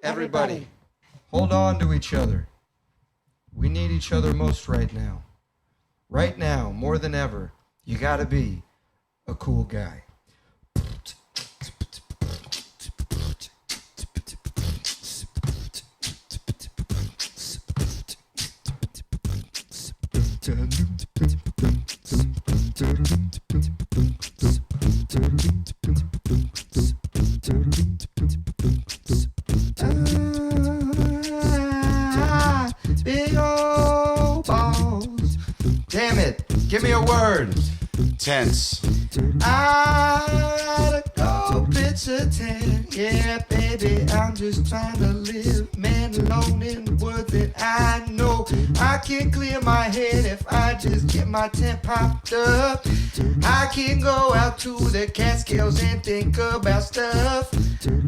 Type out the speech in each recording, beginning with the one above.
Everybody, hold on to each other. We need each other most right now. Right now, more than ever, you gotta be a cool guy. Big old balls. Damn it. Give me a word. Tense. I gotta go pitch a tent. Yeah, baby, I'm just trying to live. Man alone in the woods that I know. I can clear my head if I just get my tent popped up. I can go out to the Catskills and think about stuff.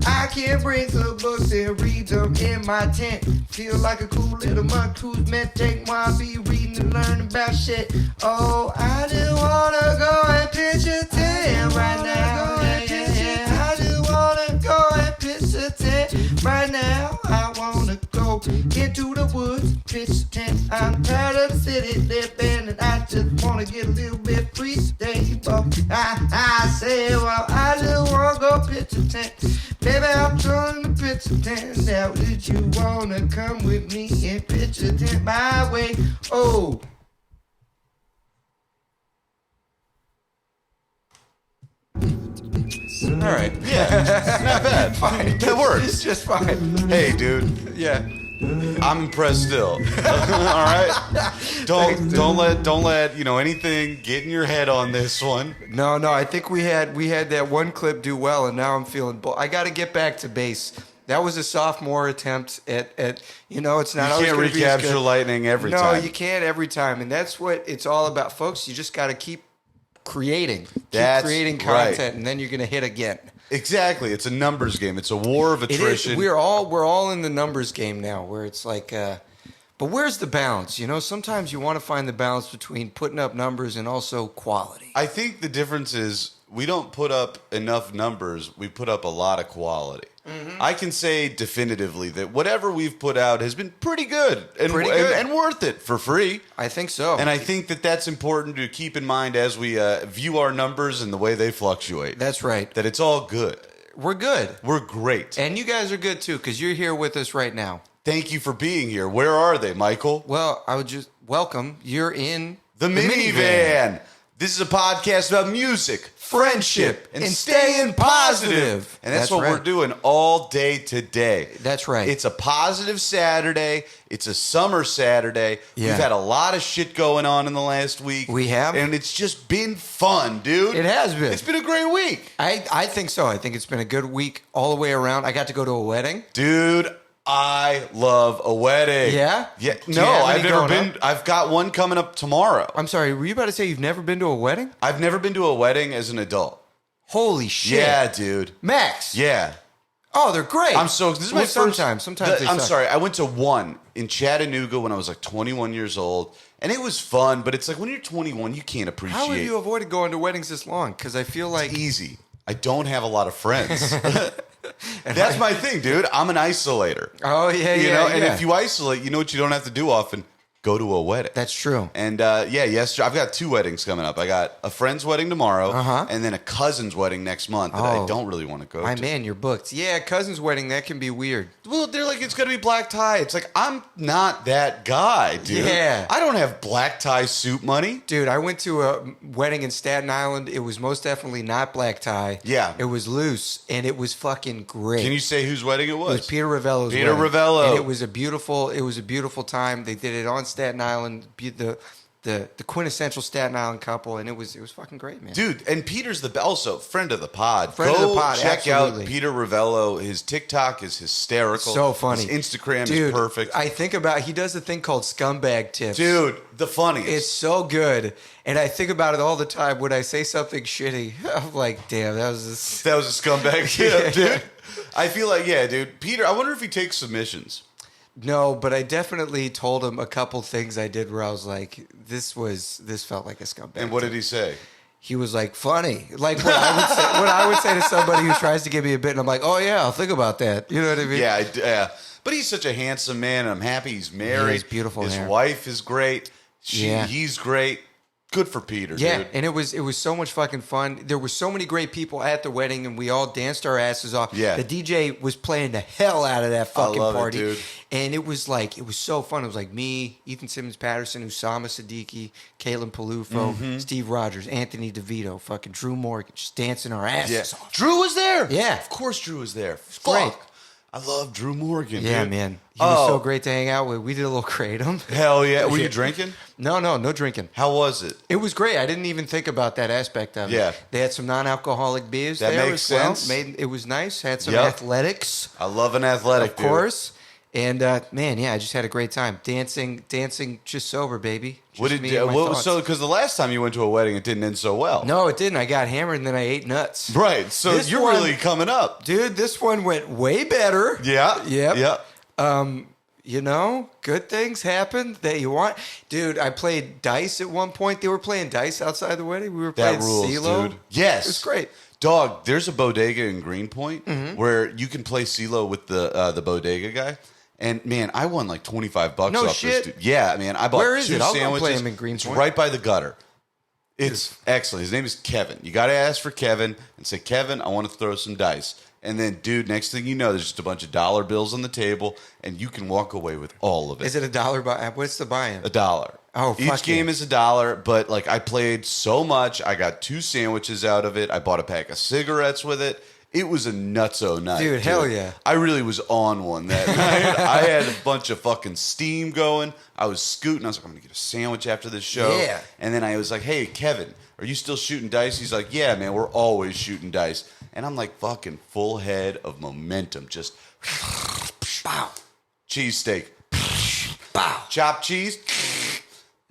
I can bring some books and read them in my tent. Feel like a cool little monk who's meant to take while I be reading and learning about shit. Oh, I just wanna go and pitch a tent right now. I just wanna go and pitch a tent right now. I wanna go into the woods, pitch a tent. I'm tired of the city living and I just wanna get a little bit free stable. I say, well, I just wanna go pitch a tent. Baby, I'm trying to pitch a tent. Now, did you wanna come with me and pitch a tent my way? Oh. All right. Yeah. Not bad. Fine. That works. It's just fine. Hey, dude. Yeah. I'm impressed still. All right. Don't let anything get in your head on this one. No. I think we had that one clip do well, and now I'm feeling. I got to get back to bass. That was a sophomore attempt at it's not. You always can't gonna be as recapture good. lightning every time. No, you can't every time, and that's what it's all about, folks. You just got to keep creating, creating content, right. And then you're gonna hit again. Exactly. It's a numbers game. It's a war of attrition. It is. We're all in the numbers game now, where it's like. But where's the balance? Sometimes you want to find the balance between putting up numbers and also quality. I think the difference is we don't put up enough numbers. We put up a lot of quality. Mm-hmm. I can say definitively that whatever we've put out has been pretty good and worth it for free. I think so. And I think that that's important to keep in mind as we view our numbers and the way they fluctuate. That's right. That it's all good. We're good. We're great. And you guys are good too, because you're here with us right now. Thank you for being here. Where are they, Michael? Well, I would just welcome. You're in the minivan. This is a podcast about music, friendship, and staying positive. And that's what we're doing all day today. That's right. It's a positive Saturday. It's a summer Saturday. Yeah. We've had a lot of shit going on in the last week. We have. And it's just been fun, dude. It has been. It's been a great week. I think so. I think it's been a good week all the way around. I got to go to a wedding. Dude, I love a wedding. Yeah? Yeah. No, I've never been. I've got one coming up tomorrow. I'm sorry, were you about to say you've never been to a wedding? I've never been to a wedding as an adult. Holy shit. Yeah, dude. Max. Yeah. Oh, they're great. This is my first. Sometimes I'm sorry. I went to one in Chattanooga when I was like 21 years old, and it was fun. But it's like when you're 21, you can't appreciate. How have you avoided going to weddings this long? Because I feel like it's easy. I don't have a lot of friends. That's my thing, dude. I'm an isolator. Oh yeah, And if you isolate, you know what you don't have to do often? Go to a wedding. That's true. And yes, I've got 2 weddings coming up. I got a friend's wedding tomorrow, and then a cousin's wedding next month that I don't really want to go to. Man, you're booked. Yeah, cousin's wedding, that can be weird. Well, they're like, it's going to be black tie. It's like, I'm not that guy, dude. Yeah. I don't have black tie suit money. Dude, I went to a wedding in Staten Island. It was most definitely not black tie. Yeah. It was loose, and it was fucking great. Can you say whose wedding it was? It was Peter Ravello's Peter wedding. Ravello. And it was a beautiful time. They did it on Staten Island, the quintessential Staten Island couple, and it was fucking great, man. Dude, and Peter's also friend of the pod. Friend of the pod, check absolutely. out Peter Ravello. His TikTok is hysterical. So funny. His Instagram Dude, is perfect. I think about he does a thing called scumbag tips. Dude, the funniest. It's so good. And I think about it all the time when I say something shitty. I'm like, damn, that was a scumbag tip, dude. I feel like, dude. Peter, I wonder if he takes submissions. No, but I definitely told him a couple things I did where I was like, this felt like a scumbag. And what did he say? he was like, funny. Like what I would say to somebody who tries to give me a bit, and I'm like, oh yeah, I'll think about that. You know what I mean? Yeah. But he's such a handsome man, and I'm happy he's married. He's beautiful. His hair. wife is great. He's great. Good for Peter, yeah, dude. And it was so much fucking fun. There were so many great people at the wedding, and we all danced our asses off. Yeah. The DJ was playing the hell out of that fucking party. Dude. And it was so fun. It was like me, Ethan Simmons-Patterson, Usama Siddiqui, Kalen Palufo, Steve Rogers, Anthony DeVito, fucking Drew Morgan, just dancing our asses off. Drew was there. Yeah. Of course Drew was there. Great. I love Drew Morgan, Yeah, dude. man. He was so great to hang out with. We did a little kratom. Hell yeah. Were you drinking? No drinking. How was it? It was great. I didn't even think about that aspect of it. Yeah. They had some non-alcoholic beers That there makes as well. sense. It was nice. Had some Yep. athletics. I love an athletic, Of course. And, man, yeah, I just had a great time. Dancing just sober, baby. Just me and my thoughts. Because the last time you went to a wedding, it didn't end so well. No, it didn't. I got hammered and then I ate nuts. Right. So This you're one- really coming up. Dude, this one went way better. Yeah. Yep. Yeah. You know, good things happen that you want. Dude, I played dice at one point. They were playing dice outside the wedding. We were That playing rules, CeeLo. dude. Yes. It was great. Dog, there's a bodega in Greenpoint where you can play CeeLo with the bodega guy. And, man, I won like $25 No off shit. this dude. Yeah, man. I bought Where is 2 it? I'll go sandwiches. play him in Greenpoint. It's right by the gutter. It's excellent. His name is Kevin. You got to ask for Kevin and say, Kevin, I want to throw some dice. And then, dude, next thing you know, there's just a bunch of dollar bills on the table, and you can walk away with all of it. Is it $1 buy? What's the buy-in? $1. Oh, Each fuck game yeah. is $1, but like I played so much, I got 2 sandwiches out of it. I bought a pack of cigarettes with it. It was a nutso night. Dude, hell yeah. I really was on one that night. I had a bunch of fucking steam going. I was scooting. I was like, I'm going to get a sandwich after this show. Yeah. And then I was like, hey, Kevin, are you still shooting dice? He's like, yeah, man, we're always shooting dice. And I'm like fucking full head of momentum. Just Bow. cheesesteak. Bow. Chopped cheese.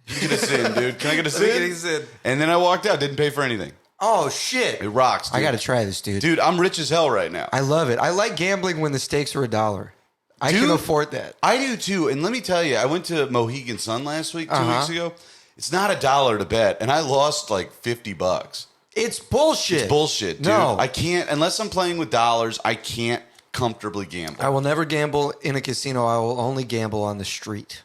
You get a sin, dude. Can I get a Let me get sin? a sin. And then I walked out. Didn't pay for anything. Oh, shit. It rocks, dude. I got to try this, dude. Dude, I'm rich as hell right now. I love it. I like gambling when the stakes are $1. I Dude, can afford that. I do too. And let me tell you, I went to Mohegan Sun last week, 2 weeks ago. It's not $1 to bet, and I lost like $50. It's bullshit. It's bullshit, dude. No. I can't, unless I'm playing with dollars, I can't comfortably gamble. I will never gamble in a casino. I will only gamble on the street.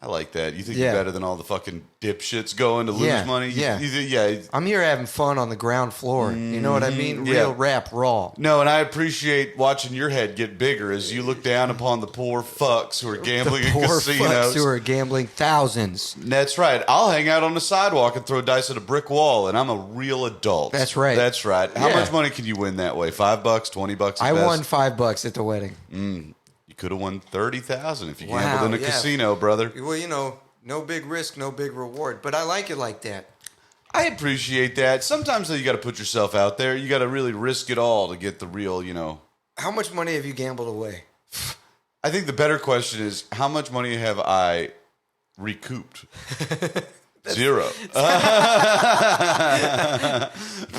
I like that. You think Yeah. you're better than all the fucking dipshits going to lose Yeah, money? yeah. Yeah. I'm here having fun on the ground floor. You know what I mean? yeah. Real rap, raw. No, and I appreciate watching your head get bigger as you look down upon the poor fucks who are gambling in Poor casinos. fucks who are gambling thousands. That's right. I'll hang out on the sidewalk and throw dice at a brick wall, and I'm a real adult. That's right. That's right. How Yeah. much money can you win that way? $5, $20 at I best? won $5 at the wedding. You could have won 30,000 if you Wow, gambled in a yeah. casino, brother. Well, you know, no big risk, no big reward. But I like it like that. I appreciate that. Sometimes though, you got to put yourself out there. You got to really risk it all to get the real, How much money have you gambled away? I think the better question is, how much money have I recouped? 0.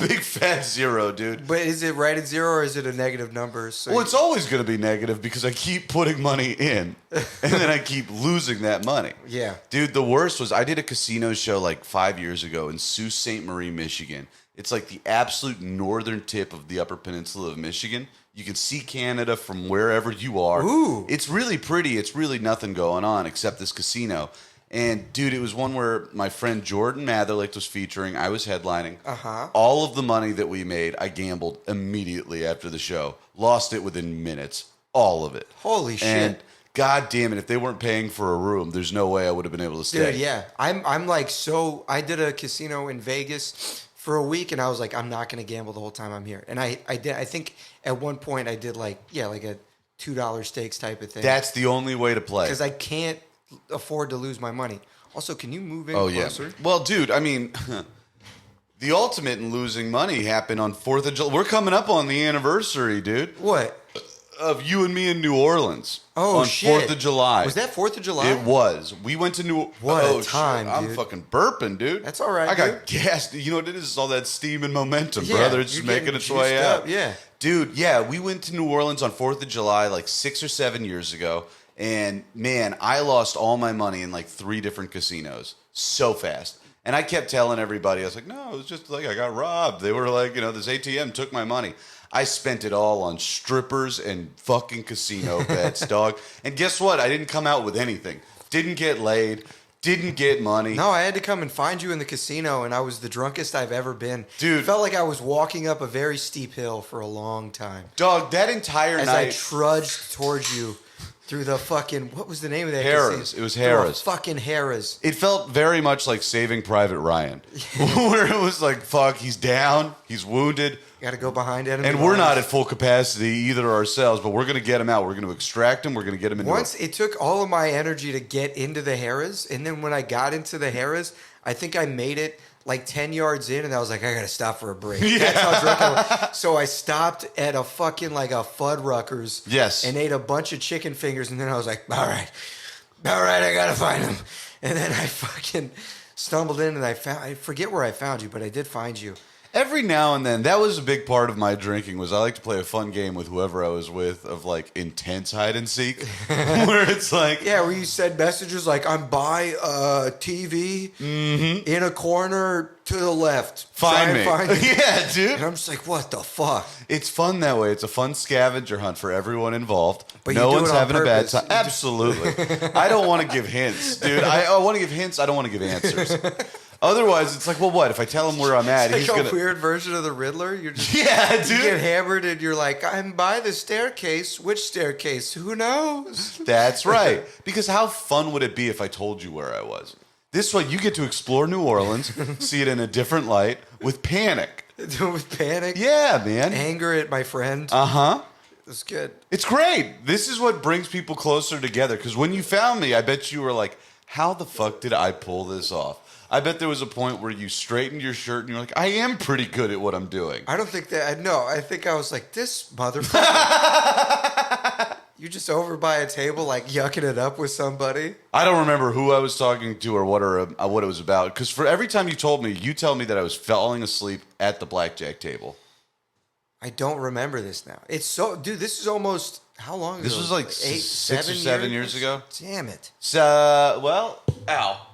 Big fat 0, dude. But is it right at 0 or is it a negative number? So Well, it's always going to be negative because I keep putting money in and then I keep losing that money. Yeah. Dude, the worst was I did a casino show like 5 years ago in Sault Ste. Marie, Michigan. It's like the absolute northern tip of the Upper Peninsula of Michigan. You can see Canada from wherever you are. Ooh. It's really pretty. It's really nothing going on except this casino. And, dude, it was one where my friend Jordan Matherlicht was featuring. I was headlining. Uh-huh. All of the money that we made, I gambled immediately after the show. Lost it within minutes. All of it. Holy shit. And, God damn it, if they weren't paying for a room, there's no way I would have been able to stay. Dude, yeah. I'm like so I did a casino in Vegas for a week and I was like, I'm not gonna gamble the whole time I'm here. And I think at one point I did like a $2 stakes type of thing. That's the only way to play. Because I can't afford to lose my money. Also, can you move in Oh, closer? yeah. Well, dude, I mean, the ultimate in losing money happened on 4th of July. We're coming up on the anniversary, dude, What? of you and me in New Orleans. Oh, on shit. 4th of July. Was that 4th of July? It was. We went to New What a oh, time, shit. I'm dude. fucking burping, dude. That's all right, I got gassed. You know what it is? It's all that steam and momentum, Yeah, brother. It's you're just making getting its way juiced out. up, yeah. Dude, yeah, we went to New Orleans on 4th of July like 6 or 7 years ago. And, man, I lost all my money in like 3 different casinos so fast. And I kept telling everybody, I was like, no, it was just like I got robbed. They were like, this ATM took my money. I spent it all on strippers and fucking casino bets, dog. And guess what? I didn't come out with anything. Didn't get laid. Didn't get money. No, I had to come and find you in the casino, and I was the drunkest I've ever been. Dude. It felt like I was walking up a very steep hill for a long time. Dog, that entire night. As I trudged towards you through the fucking, what was the name of that Harrah's. casino? It was Harrah's. Fucking Harrah's. It felt very much like Saving Private Ryan. Where it was like, fuck, he's down, he's wounded. Got to go behind enemy and lines. we're not at full capacity either ourselves, but we're going to get him out. We're going to extract him. We're going to get him into it took all of my energy to get into the Harrah's, and then when I got into the Harrah's, I think I made it like 10 yards in, and I was like, I got to stop for a break. Yeah. That's how drunk I was. So I stopped at a fucking like a Fuddruckers. Yes. And ate a bunch of chicken fingers, and then I was like, all right, I got to find him. And then I fucking stumbled in, and I forget where I found you, but I did find you. Every now and then, that was a big part of my drinking, was I like to play a fun game with whoever I was with of, like, intense hide and seek, where it's like... Yeah, where you said messages like, I'm by a TV in a corner to the left. Find me. Yeah, dude. And I'm just like, what the fuck? It's fun that way. It's a fun scavenger hunt for everyone involved. But no one's having purpose. a bad time. Absolutely. I don't want to give hints, dude. I want to give hints. I don't want to give answers. Otherwise, it's like, well, what? If I tell him where I'm at, he's like a weird version of the Riddler. You're just dude. You get hammered and you're like, I'm by the staircase. Which staircase? Who knows? That's right. Because how fun would it be if I told you where I was? This way, you get to explore New Orleans, see it in a different light with panic. With panic? Yeah, man. Anger at my friend. Uh-huh. It's good. It's great. This is what brings people closer together. Because when you found me, I bet you were like, how the fuck did I pull this off? I bet there was a point where you straightened your shirt and you're like, I am pretty good at what I'm doing. I don't think that. No, I think I was like, this motherfucker. You just over by a table, like yucking it up with somebody. I don't remember who I was talking to or what it was about. Because for every time you told me, you tell me that I was falling asleep at the blackjack table. I don't remember this now. It's so, dude. This is almost how long ago? This was like 6 or 7 years ago. Damn it. Well, ow.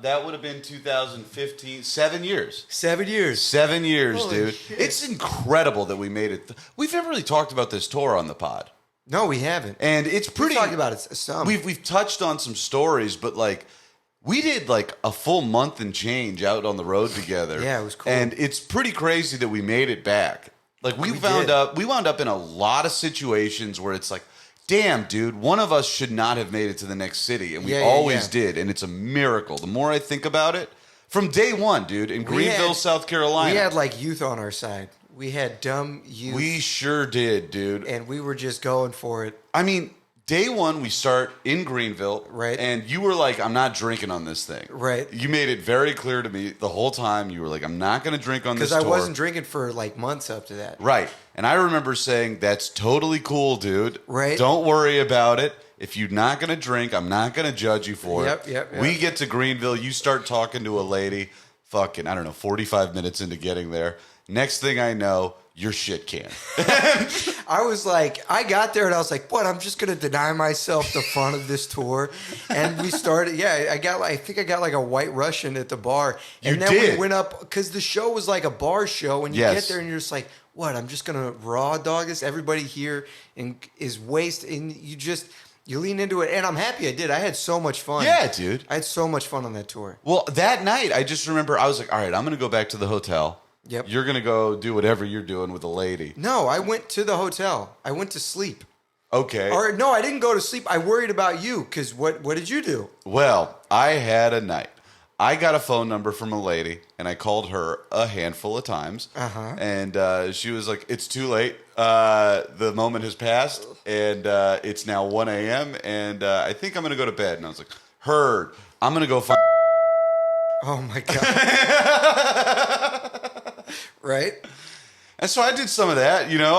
That would have been 2015. 7 years. 7 years. 7 years, Holy dude. shit. It's incredible that we made it. We've never really talked about this tour on the pod. No, we haven't. And it's pretty. We've talked about it some. We've touched on some stories, but like we did like a full month and change out on the road together. Yeah, it was cool. And it's pretty crazy that we made it back. Like we wound up in a lot of situations where it's like, damn, dude, one of us should not have made it to the next city. And we always did. And it's a miracle. The more I think about it, from day one, dude, in Greenville, South Carolina. We had like youth on our side. We had dumb youth. We sure did, dude. And we were just going for it. I mean, day one, we start in Greenville. Right. And you were like, I'm not drinking on this thing. Right. You made it very clear to me the whole time. You were like, I'm not going to drink on this tour. Because I wasn't drinking for like months up to that. Right. And I remember saying, that's totally cool, dude. Right. Don't worry about it. If you're not going to drink, I'm not going to judge you for it. Yep. We get to Greenville. You start talking to a lady. Fucking, I don't know, 45 minutes into getting there. Next thing I know, you're shit can. I was like, I got there and I was like, what? I'm just going to deny myself the fun of this tour. And we started, I think I got like a White Russian at the bar. And then we went up, because the show was like a bar show. And you get there and you're just like, what? I'm just going to raw dog this. Everybody here is wasted. And you lean into it. And I'm happy I did. I had so much fun. Yeah, dude. I had so much fun on that tour. Well, that night, I just remember I was like, all right, I'm going to go back to the hotel. Yep. You're going to go do whatever you're doing with a lady. No, I went to the hotel. I went to sleep. Okay. Or no, I didn't go to sleep. I worried about you because what did you do? Well, I had a night. I got a phone number from a lady, and I called her a handful of times. Uh-huh. And she was like, it's too late. The moment has passed, and it's now 1 a.m., and I think I'm going to go to bed. And I was like, heard. I'm going to go find... Oh, my God. Right? And so I did some of that, you know.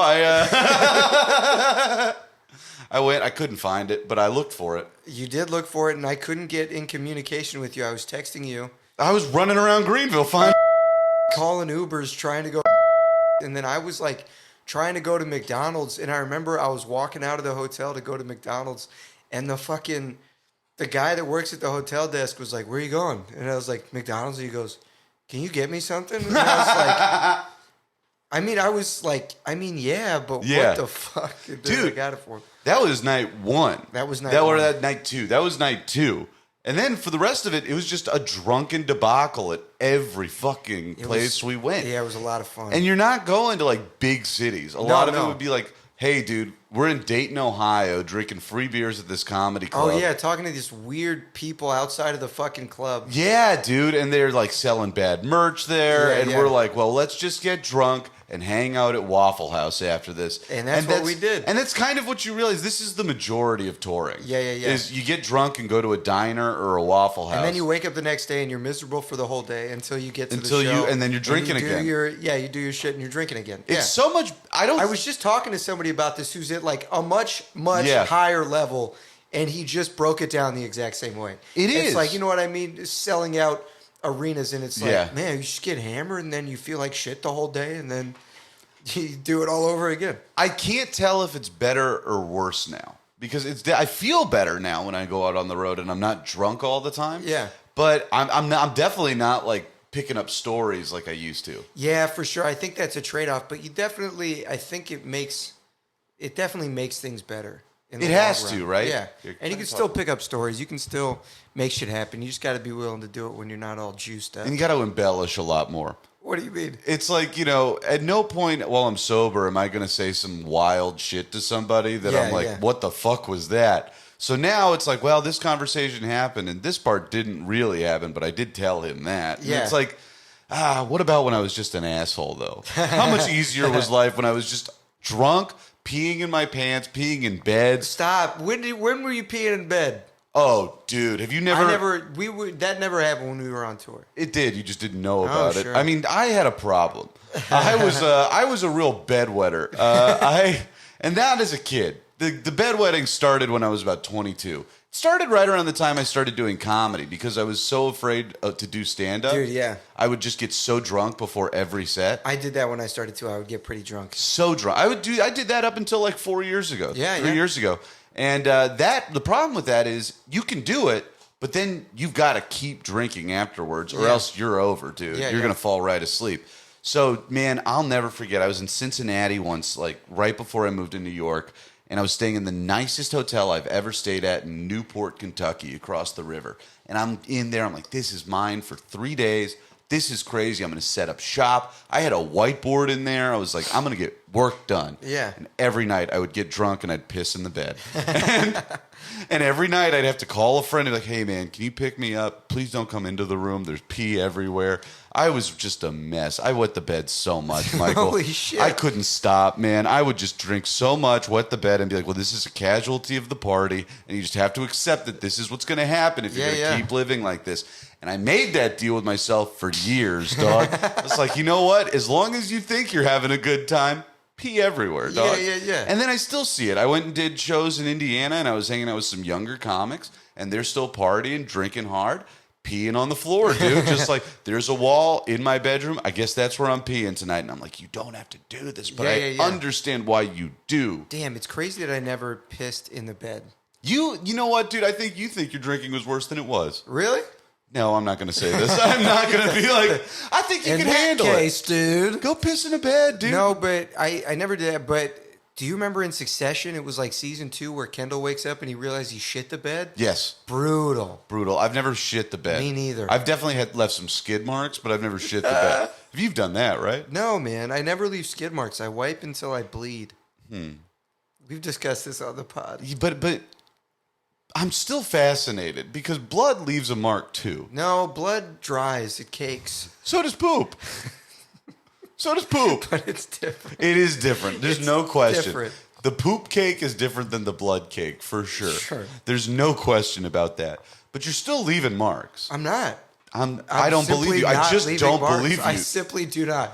I went. I couldn't find it, but I looked for it. You did look for it, and I couldn't get in communication with you. I was texting you. I was running around Greenville, calling Ubers, trying to go. And then I was like trying to go to McDonald's, and I remember I was walking out of the hotel to go to McDonald's, and the fucking the guy that works at the hotel desk was like, "Where are you going?" And I was like, "McDonald's." And he goes, "Can you get me something?" And I was like, yeah, but what the fuck? Dude, I got it for him. That was night one. That was night one. That night two. That was night two. And then for the rest of it, it was just a drunken debacle at every fucking place we went. Yeah, it was a lot of fun. And you're not going to like big cities. A lot of it would be like, hey, dude, we're in Dayton, Ohio, drinking free beers at this comedy club. Oh, yeah, talking to these weird people outside of the fucking club. Yeah, dude, and they're like selling bad merch there. And we're like, well, let's just get drunk and hang out at Waffle House after this. And that's what we did. And that's kind of what you realize. This is the majority of touring. Yeah. Is you get drunk and go to a diner or a Waffle House. And then you wake up the next day and you're miserable for the whole day until you get to the show. And then you're drinking again. You do your shit and you're drinking again. It's so much... I was just talking to somebody about this who's at like a much higher level, and he just broke it down the exact same way. It's like, you know what I mean? Selling out arenas, and it's like, man, you just get hammered and then you feel like shit the whole day, and then you do it all over again. I can't tell if it's better or worse now, because I feel better now when I go out on the road and I'm not drunk all the time. Yeah, but I'm definitely not like picking up stories like I used to. Yeah, for sure. I think that's a trade-off, but I think it definitely makes things better. It has to, right? Yeah. And you can still pick up stories. You can still make shit happen. You just got to be willing to do it when you're not all juiced up. And you got to embellish a lot more. What do you mean? It's like, at no point while I'm sober am I going to say some wild shit to somebody that I'm like, what the fuck was that? So now it's like, well, this conversation happened and this part didn't really happen, but I did tell him that. Yeah. And it's like, what about when I was just an asshole, though? How much easier was life when I was just drunk, peeing in my pants, peeing in bed? Stop. When were you peeing in bed? Oh, dude, have you never... That never happened when we were on tour. It did. You just didn't know about sure. it. I mean, I had a problem. I was a real bedwetter. And that as a kid. The bedwetting started when I was about 22. It started right around the time I started doing comedy because I was so afraid to do stand-up. Dude, yeah. I would just get so drunk before every set. I did that when I started too. I would get pretty drunk. So drunk. I did that up until like 4 years ago. Yeah, 3 years ago. And the problem with that is you can do it, but then you've got to keep drinking afterwards or else you're over, dude. You're going to fall right asleep. So, man, I'll never forget. I was in Cincinnati once, like right before I moved to New York, and I was staying in the nicest hotel I've ever stayed at in Newport, Kentucky, across the river. And I'm in there. I'm like, this is mine for 3 days. This is crazy. I'm going to set up shop. I had a whiteboard in there. I was like, I'm going to get work done. Yeah. And every night I would get drunk and I'd piss in the bed. and every night I'd have to call a friend and be like, hey, man, can you pick me up? Please don't come into the room. There's pee everywhere. I was just a mess. I wet the bed so much, Michael. Holy shit. I couldn't stop, man. I would just drink so much, wet the bed, and be like, well, this is a casualty of the party, and you just have to accept that this is what's going to happen if you're going to keep living like this. And I made that deal with myself for years, dog. It's like, you know what? As long as you think you're having a good time, pee everywhere, dog. Yeah. And then I still see it. I went and did shows in Indiana, and I was hanging out with some younger comics, and they're still partying, drinking hard, peeing on the floor, dude. Just like, there's a wall in my bedroom. I guess that's where I'm peeing tonight. And I'm like, you don't have to do this, but I understand why you do. Damn, it's crazy that I never pissed in the bed. You know what, dude? I think you think your drinking was worse than it was. Really? No, I'm not going to say this. I'm not going to be like, I think you can handle it. In that case, dude. Go piss in a bed, dude. No, but I never did that. But do you remember in Succession, it was like season 2 where Kendall wakes up and he realized he shit the bed? Yes. Brutal. I've never shit the bed. Me neither. I've definitely left some skid marks, but I've never shit the bed. You've done that, right? No, man. I never leave skid marks. I wipe until I bleed. We've discussed this on the pod. But I'm still fascinated because blood leaves a mark too. No, blood dries. It cakes. So does poop. But it's different. It is different. There's no question. Different. The poop cake is different than the blood cake, for sure. Sure. There's no question about that. But you're still leaving marks. I'm not. I don't believe you. I just don't believe you. I simply do not.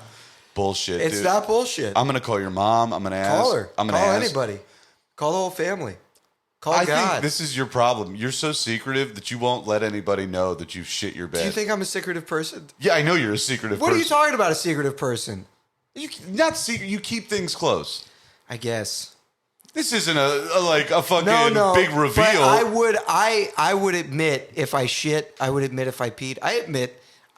Bullshit, It's dude. not bullshit. I'm going to call your mom. I'm going to ask. Call her. I'm going to Call ask. anybody. Call the whole family. Call I God. think this is your problem. You're so secretive that you won't let anybody know that you've shit your bed. Do you think I'm a secretive person? Yeah, I know you're a secretive What person. are you talking about, a secretive person? Not secret. You keep things close. I guess. This isn't a fucking No, big reveal. But I would admit if I shit. I would admit if I peed. I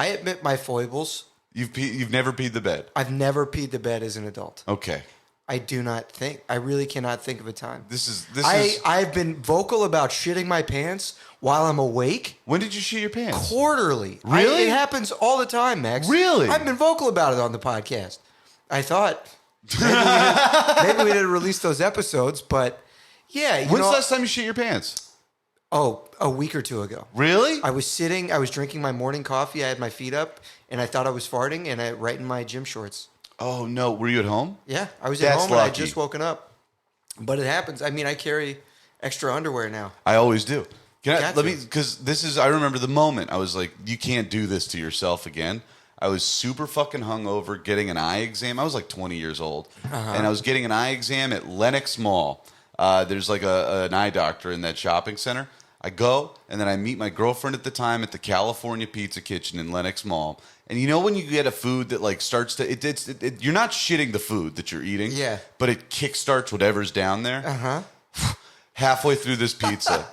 admit my foibles. You've never peed the bed. I've never peed the bed as an adult. Okay. I do not think. I really cannot think of a time. I've been vocal about shitting my pants while I'm awake. When did you shit your pants? Quarterly. Really? It happens all the time, Max. Really? I've been vocal about it on the podcast. I thought maybe we didn't release those episodes, but yeah. When's the last time you shit your pants? Oh, a week or two ago. Really? I was drinking my morning coffee. I had my feet up, and I thought I was farting, and right in my gym shorts. Oh, no. Were you at home? Yeah, I was at home and I lucky. just woken up. But it happens. I mean, I carry extra underwear now. I always do. Because I remember the moment I was like, you can't do this to yourself again. I was super fucking hungover getting an eye exam. I was like 20 years old. And I was getting an eye exam at Lenox Mall. There's like an eye doctor in that shopping center. I go, and then I meet my girlfriend at the time at the California Pizza Kitchen in Lenox Mall. And you know when you get a food that like starts to, you're not shitting the food that you're eating. Yeah. But it kickstarts whatever's down there. Uh-huh. Halfway through this pizza,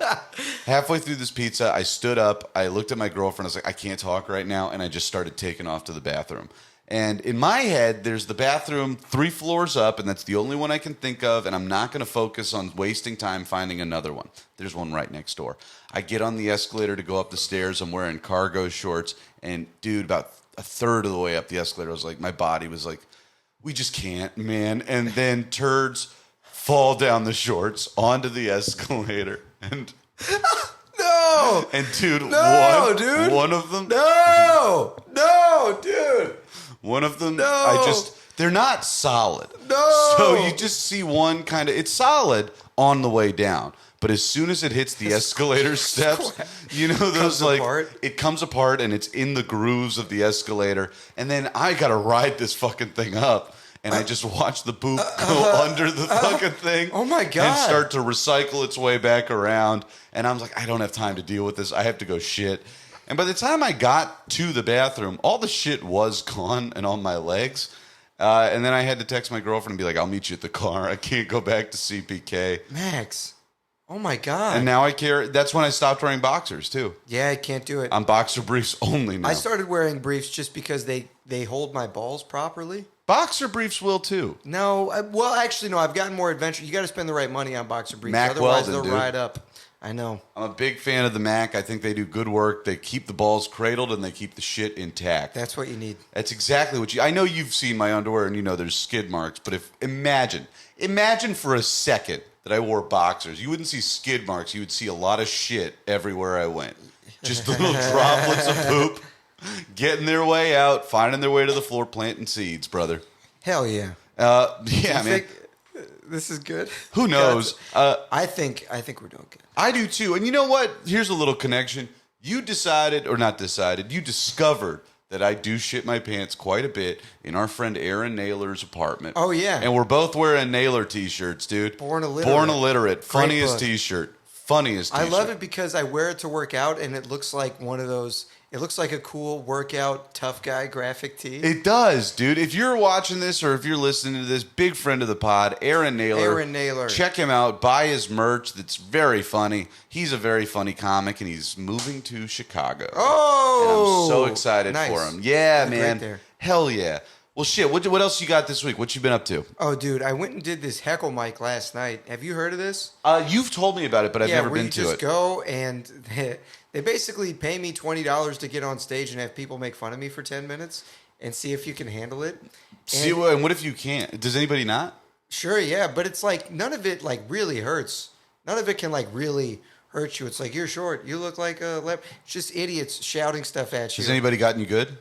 I stood up. I looked at my girlfriend. I was like, I can't talk right now. And I just started taking off to the bathroom. And in my head, there's the bathroom 3 floors up, and that's the only one I can think of. And I'm not going to focus on wasting time finding another one. There's one right next door. I get on the escalator to go up the stairs. I'm wearing cargo shorts. And, dude, about a third of the way up the escalator, I was like, my body was like, we just can't, man. And then turds fall down the shorts onto the escalator. And No! And, dude, dude. one of them... No, dude. One of them, No. they're not solid. No. So you just see one kind of, it's solid on the way down. But as soon as it hits the escalator steps, you know, those like, it comes apart and it's in the grooves of the escalator. And then I got to ride this fucking thing up. And I just watch the poop go under the fucking thing. Oh my God. And start to recycle its way back around. And I was like, I don't have time to deal with this. I have to go shit. And by the time I got to the bathroom, all the shit was gone and on my legs. And then I had to text my girlfriend and be like, I'll meet you at the car. I can't go back to CPK. Max. Oh my God. And now that's when I stopped wearing boxers too. Yeah, I can't do it. I'm boxer briefs only now. I started wearing briefs just because they hold my balls properly. Boxer briefs will too. No, actually, no. I've gotten more adventure. You got to spend the right money on boxer briefs. Mack Otherwise, Weldon, they'll dude. ride up. I know. I'm a big fan of the Mac. I think they do good work. They keep the balls cradled and they keep the shit intact. That's what you need. That's exactly what I know you've seen my underwear and you know there's skid marks, but imagine for a second that I wore boxers. You wouldn't see skid marks. You would see a lot of shit everywhere I went. Just little droplets of poop getting their way out, finding their way to the floor, planting seeds, brother. Hell yeah. Yeah, man. Think this is good? Who knows? I think we're doing good. I do too. And you know what? Here's a little connection. You discovered that I do shit my pants quite a bit in our friend Aaron Naylor's apartment. Oh, yeah. And we're both wearing Naylor t-shirts, dude. Born illiterate. Born illiterate. Funniest book. t-shirt. Funniest t-shirt. I love it because I wear it to work out, and it looks like one of those. It looks like a cool workout tough guy graphic tee. It does, dude. If you're watching this or if you're listening to this, big friend of the pod, Aaron Naylor. Aaron Naylor. Check him out. Buy his merch. That's very funny. He's a very funny comic, and he's moving to Chicago. Oh! And I'm so excited for him. Yeah, That's man. great there. Hell yeah. Well, shit. What else you got this week? What you been up to? Oh, dude, I went and did this heckle mic last night. Have you heard of this? You've told me about it, but I've never been to it. Yeah, where you just go and they basically pay me $20 to get on stage and have people make fun of me for 10 minutes and see if you can handle it. And what if you can't? Does anybody not? Sure, yeah, but it's like none of it like really hurts. None of it can like really hurt you. It's like you're short. You look like a It's just idiots shouting stuff at you. Has anybody gotten you good?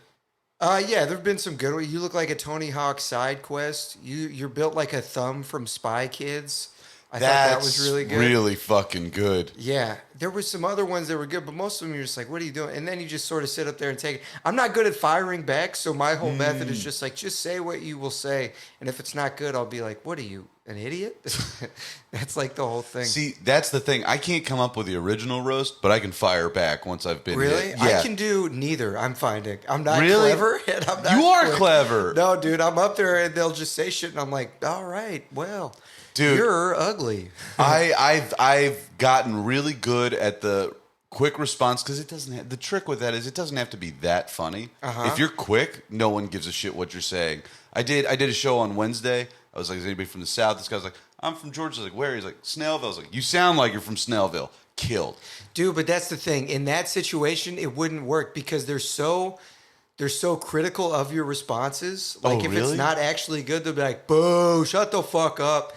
Yeah, there've been some good ones. You look like a Tony Hawk side quest. You're built like a thumb from Spy Kids. I thought that was really good. Really fucking good. Yeah. There were some other ones that were good, but most of them you're just like, what are you doing? And then you just sort of sit up there and take it. I'm not good at firing back, so my whole method is just like, just say what you will say. And if it's not good, I'll be like, what are you, an idiot? That's like the whole thing. See, that's the thing. I can't come up with the original roast, but I can fire back once I've been Really? hit. Yeah. I can do neither, I'm finding. I'm not really? clever. And I'm not you are quick. clever. No, dude, I'm up there and they'll just say shit and I'm like, all right, well. Dude, you're ugly. I've gotten really good at the quick response because it doesn't have, the trick with that is it doesn't have to be that funny. If you're quick, no one gives a shit what you're saying. I did a show on Wednesday. I was like, is anybody from the South? This guy's like, I'm from Georgia. I was like, where? He's like, Snellville. I was like, you sound like you're from Snellville. Killed. Dude, but that's the thing. In that situation, it wouldn't work because they're so critical of your responses. Like, if really? it's not actually good, they'll be like, boo, shut the fuck up.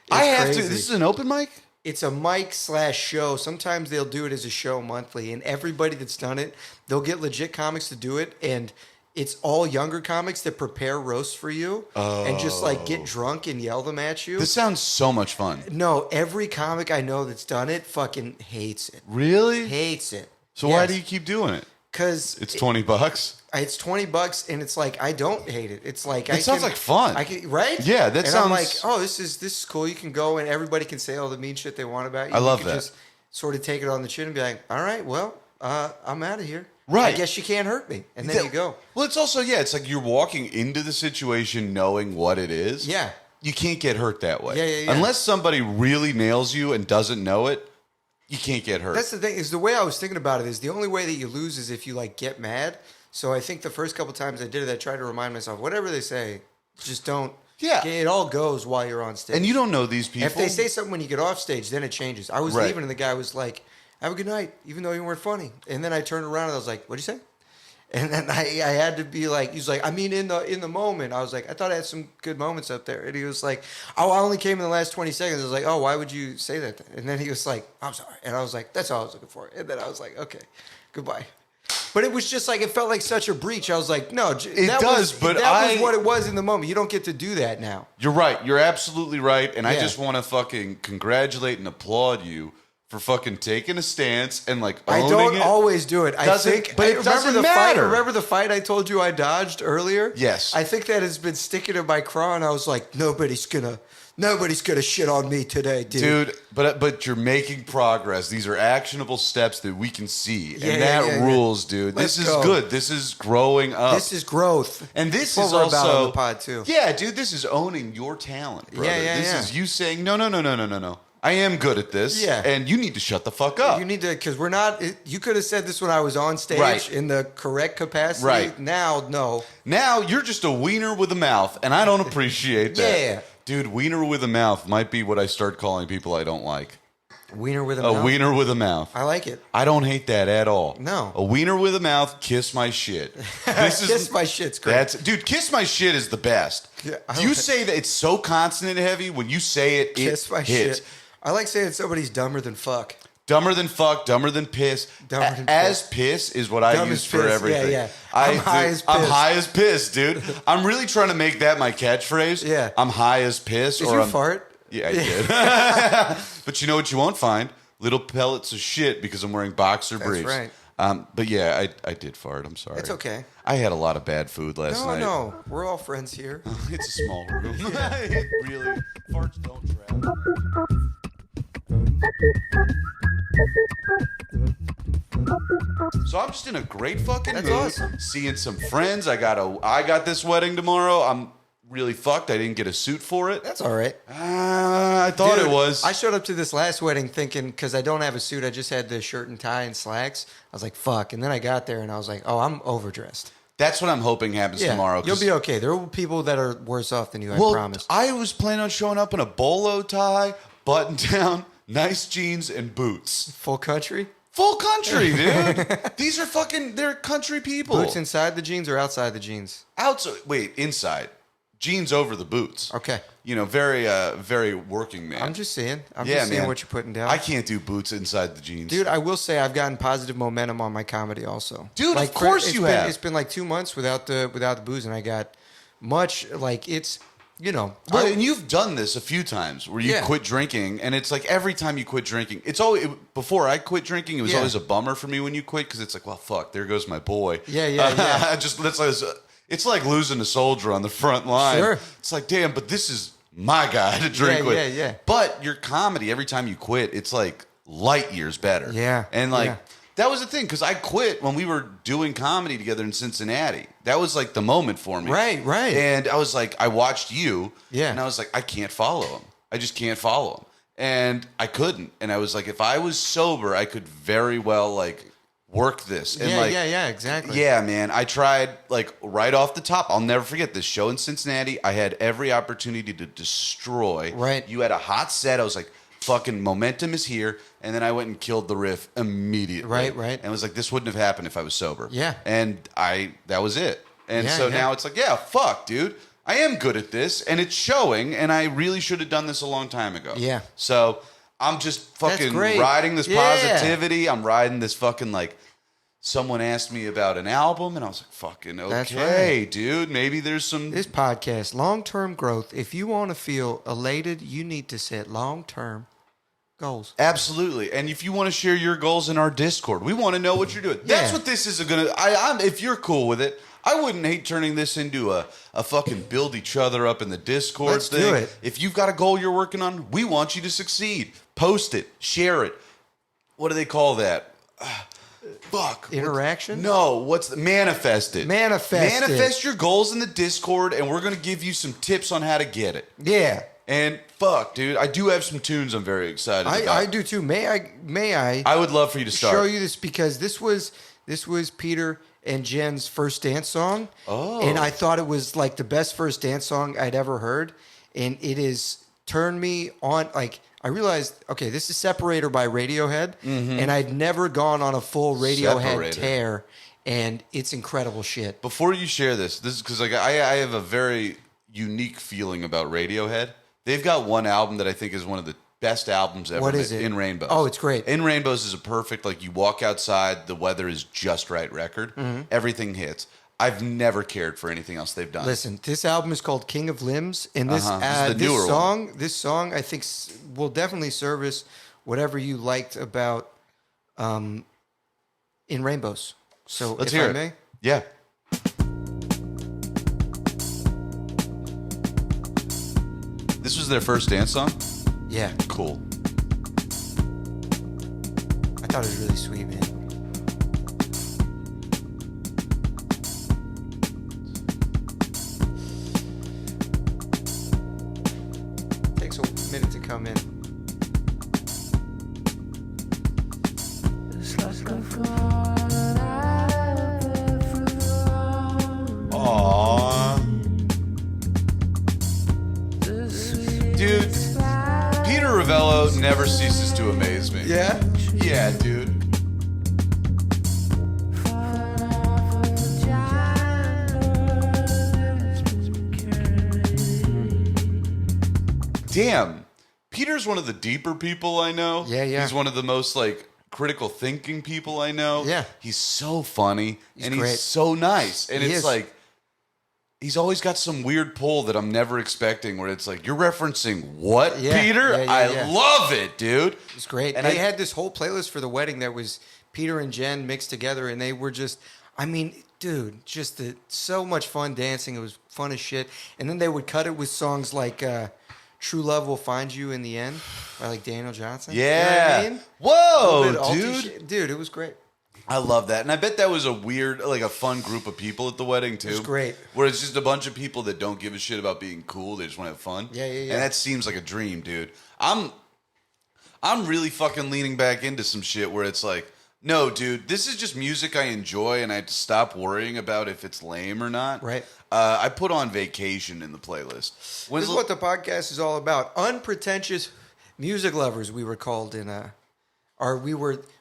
It's I have crazy. to. This is an open mic? It's a mic/show. Sometimes they'll do it as a show monthly, and everybody that's done it, they'll get legit comics to do it, and it's all younger comics that prepare roasts for you and just like get drunk and yell them at you. This sounds so much fun. No, every comic I know that's done it fucking hates it. Really? Hates it. So why do you keep doing it? Because it's $20. It's $20, and it's like I don't hate it. It's like it sounds like fun. I can, right? Yeah, that and sounds. I'm like, oh, this is cool. You can go, and everybody can say all the mean shit they want about you. I love you can that. Just sort of take it on the chin and be like, all right, well, I'm out of here. Right. I guess you can't hurt me, and then you go. Well, it's also it's like you're walking into the situation knowing what it is. Yeah. You can't get hurt that way. Yeah. Unless somebody really nails you and doesn't know it, you can't get hurt. That's the thing. Is the way I was thinking about it is the only way that you lose is if you like get mad. So I think the first couple times I did it, I tried to remind myself, whatever they say, just don't. Yeah. It all goes while you're on stage. And you don't know these people. If they say something when you get off stage, then it changes. I was Right. leaving and the guy was like, have a good night, even though you weren't funny. And then I turned around and I was like, what'd you say? And then I had to be like, he was like, I mean, in the moment. I was like, I thought I had some good moments up there. And he was like, oh, I only came in the last 20 seconds. I was like, oh, why would you say that then? And then he was like, I'm sorry. And I was like, that's all I was looking for. And then I was like, okay, goodbye. But it was just like, it felt like such a breach. I was like, no, that was what it was in the moment. You don't get to do that now. You're right. You're absolutely right. And I just want to fucking congratulate and applaud you for fucking taking a stance and like owning it. I don't always do it. I think, but it doesn't matter. Remember the fight I told you I dodged earlier? Yes. I think that has been sticking in my craw, and I was like, nobody's gonna shit on me today, dude. But you're making progress. These are actionable steps that we can see, and that rules, dude. Let's this is go. good. This is growing up. This is growth, and this That's is what we're about also on the pod too. Yeah, dude. This is owning your talent, brother. This is you saying no. I am good at this, and you need to shut the fuck up. You need to, because we're not. You could have said this when I was on stage in the correct capacity. Right now, no. Now you're just a wiener with a mouth, and I don't appreciate that. Yeah. Dude, wiener with a mouth might be what I start calling people I don't like. Wiener with a mouth? A wiener with a mouth. I like it. I don't hate that at all. No. A wiener with a mouth, kiss my shit. Kiss my shit's great. Dude, kiss my shit is the best. Yeah, you say that it's so consonant heavy. When you say it, kiss my hits. shit. I like saying somebody's dumber than fuck. Dumber than fuck, dumber than piss. As piss is what I use for everything. Yeah. I'm high as piss. I'm high as piss, dude. I'm really trying to make that my catchphrase. Yeah. I'm high as piss. Did you fart? Yeah, I did. But you know what you won't find? Little pellets of shit because I'm wearing boxer briefs. That's right. But yeah, I did fart. I'm sorry. It's okay. I had a lot of bad food last night. No. We're all friends here. It's a small room. It really, farts don't travel. So I'm just in a great fucking mood. Awesome. Seeing some friends. I got this wedding tomorrow. I'm really fucked. I didn't get a suit for it. That's all right. I thought it was. I showed up to this last wedding thinking, because I don't have a suit, I just had the shirt and tie and slacks. I was like, fuck. And then I got there and I was like, oh, I'm overdressed. That's what I'm hoping happens tomorrow. You'll be okay. There will be people that are worse off than you, I promise. I was planning on showing up in a bolo tie, button down, nice jeans, and boots. Full country? Full country, dude. These are they're country people. Boots inside the jeans or outside the jeans? Outside. Wait, inside. Jeans over the boots. Okay. Very working man. I'm just seeing. I'm just seeing what you're putting down. I can't do boots inside the jeans. Dude, I will say I've gotten positive momentum on my comedy also. Dude, of course you have. It's been like 2 months without the booze, and I got much, like, it's, Well, and you've done this a few times where you quit drinking, and it's like every time you quit drinking, it's always, before I quit drinking, it was always a bummer for me when you quit, because it's like, well, fuck, there goes my boy. Yeah. It's like losing a soldier on the front line. Sure. It's like, damn, but this is my guy to drink with. Yeah. But your comedy, every time you quit, it's like light years better. Yeah. And that was the thing, because I quit when we were doing comedy together in Cincinnati. That was like the moment for me. Right. And I was like, I watched you. Yeah. And I was like, I can't follow him. I just can't follow them. And I couldn't. And I was like, if I was sober, I could very well like work this. And yeah, exactly. Yeah, man. I tried like right off the top. I'll never forget this show in Cincinnati. I had every opportunity to destroy. Right. You had a hot set. I was like, fucking momentum is here. And then I went and killed the riff immediately. Right. And it was like, this wouldn't have happened if I was sober. Yeah. And that was it. And Yeah. now it's like, yeah, fuck, dude. I am good at this, and it's showing, and I really should have done this a long time ago. Yeah. So I'm just fucking great. riding this Yeah. positivity. I'm riding this fucking, like, someone asked me about an album, and I was like, fucking That's okay, right. dude. Maybe there's some... This podcast, long-term growth. If you want to feel elated, you need to set long-term goals. Absolutely. And if you want to share your goals in our Discord, we want to know what you're doing. That's what this is going to... If you're cool with it, I wouldn't hate turning this into a fucking build each other up in the Discord Let's thing. do it. If you've got a goal you're working on, we want you to succeed. Post it. Share it. What do they call that? Fuck. Interaction? No. What's the... Manifest it. Manifest your goals in the Discord, and we're going to give you some tips on how to get it. Yeah. And fuck, dude, I do have some tunes I'm very excited about. I do too. May I? I would love for you to start. Show you this because this was Peter and Jen's first dance song. Oh. And I thought it was like the best first dance song I'd ever heard. And it is turned me on. Like, I realized, okay, this is Separator by Radiohead. Mm-hmm. And I'd never gone on a full Radiohead Separator. tear. And it's incredible shit. Before you share this is because like I have a very unique feeling about Radiohead. They've got one album that I think is one of the best albums ever. What is made, it? In Rainbows. Oh, it's great. In Rainbows is a perfect, like you walk outside, the weather is just right record. Mm-hmm. Everything hits. I've never cared for anything else they've done. Listen, this album is called King of Limbs, and this This is the newer one. This song I think will definitely service whatever you liked about In Rainbows. So Let's if hear I it. may, Yeah. This was their first dance song? yeah, Cool. I thought it was really sweet, man. Takes a minute to come in. Aww. Dude, Peter Ravello never ceases to amaze me. Yeah. Yeah, dude. Damn. Peter's one of the deeper people I know. Yeah. He's one of the most, like, critical thinking people I know. Yeah. He's so funny. He's and great. he's so nice. And He it's is. like, he's always got some weird pull that I'm never expecting where it's like, you're referencing what, Yeah, Peter? yeah, I yeah. love it, dude. It's great. And They I- had this whole playlist for the wedding that was Peter and Jen mixed together, and they were just, I mean, dude, just so much fun dancing. It was fun as shit. And then they would cut it with songs like True Love Will Find You in the End by like Daniel Johnson. Yeah. You know what I mean? A Whoa, little bit alty dude. shit. Dude, it was great. I love that. And I bet that was a weird, like a fun group of people at the wedding, too. It was great. Where it's just a bunch of people that don't give a shit about being cool. They just want to have fun. Yeah. And that seems like a dream, dude. I'm really fucking leaning back into some shit where it's like, no, dude, this is just music I enjoy, and I stop worrying about if it's lame or not. Right. I put on Vacation in the playlist. This is what the podcast is all about. Unpretentious music lovers, we were called in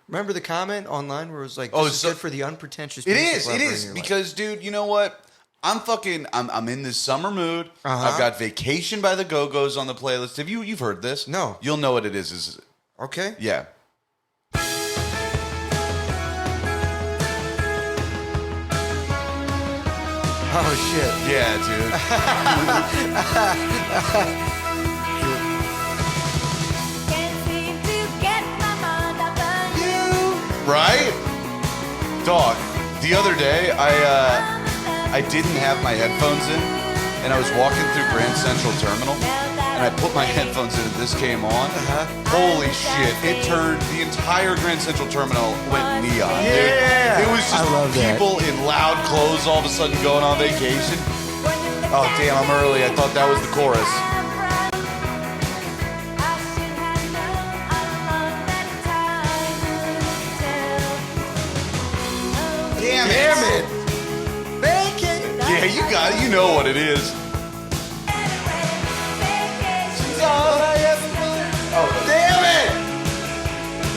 remember the comment online where it was like, this is good for the unpretentious It music is, lover it in is. your life. Because, dude, you know what? I'm in this summer mood. I've got Vacation by the Go-Go's on the playlist. You've heard this? No. You'll know what it is. Okay. Yeah. Oh, shit. Yeah, dude. Right? Dog, the other day, I didn't have my headphones in, and I was walking through Grand Central Terminal, and I put my headphones in, and this came on. Holy shit. It turned, the entire Grand Central Terminal went neon, dude. Yeah. It was I just love that. people in loud clothes all of a sudden going on vacation. Oh, damn, I'm early. I thought that was the chorus. You know what it is. Oh, damn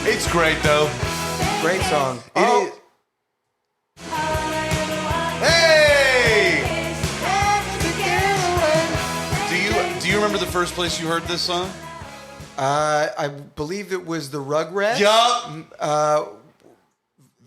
it! It's great, though. Great song. It is- Hey! Do you remember the first place you heard this song? I believe it was the Rugrats. Yup.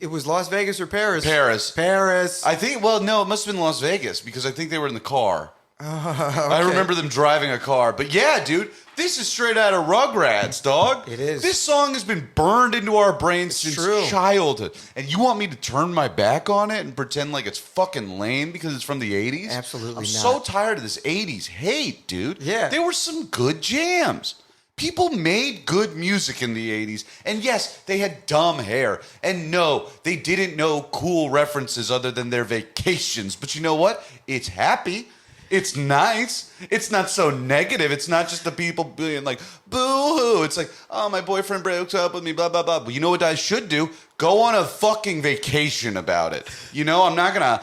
It was Las Vegas or Paris? Paris. I think, well, no, it must have been Las Vegas because I think they were in the car. Okay. I remember them driving a car. But yeah, dude, this is straight out of Rugrats, dog. It is. This song has been burned into our brains since true. childhood. And you want me to turn my back on it and pretend like it's fucking lame because it's from the 80s? Absolutely I'm not. so tired of this 80s hate, dude. Yeah. There were some good jams. People made good music in the 80s. And yes, they had dumb hair. And no, they didn't know cool references other than their vacations. But you know what? It's happy. It's nice. It's not so negative. It's not just the people being like, boo-hoo. It's like, oh, my boyfriend broke up with me, blah, blah, blah. But you know what I should do? Go on a fucking vacation about it. You know, I'm not gonna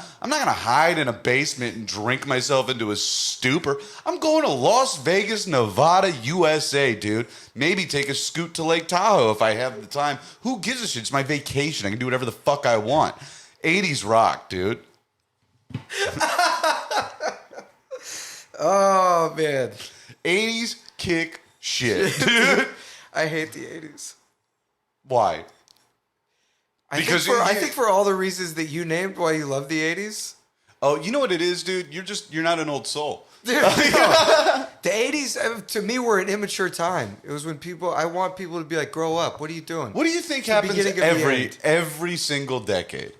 hide in a basement and drink myself into a stupor. I'm going to Las Vegas, Nevada, USA, dude. Maybe take a scoot to Lake Tahoe if I have the time. Who gives a shit? It's my vacation. I can do whatever the fuck I want. 80s rock, dude. Oh, man. 80s kick shit, dude. I hate the 80s. Why? I think for all the reasons that you named why you love the 80s. Oh, you know what it is, dude? You're not an old soul. Dude, no. The 80s, to me, were an immature time. It was when I want people to be like, grow up. What are you doing? What do you think The happens beginning of the end. every single decade?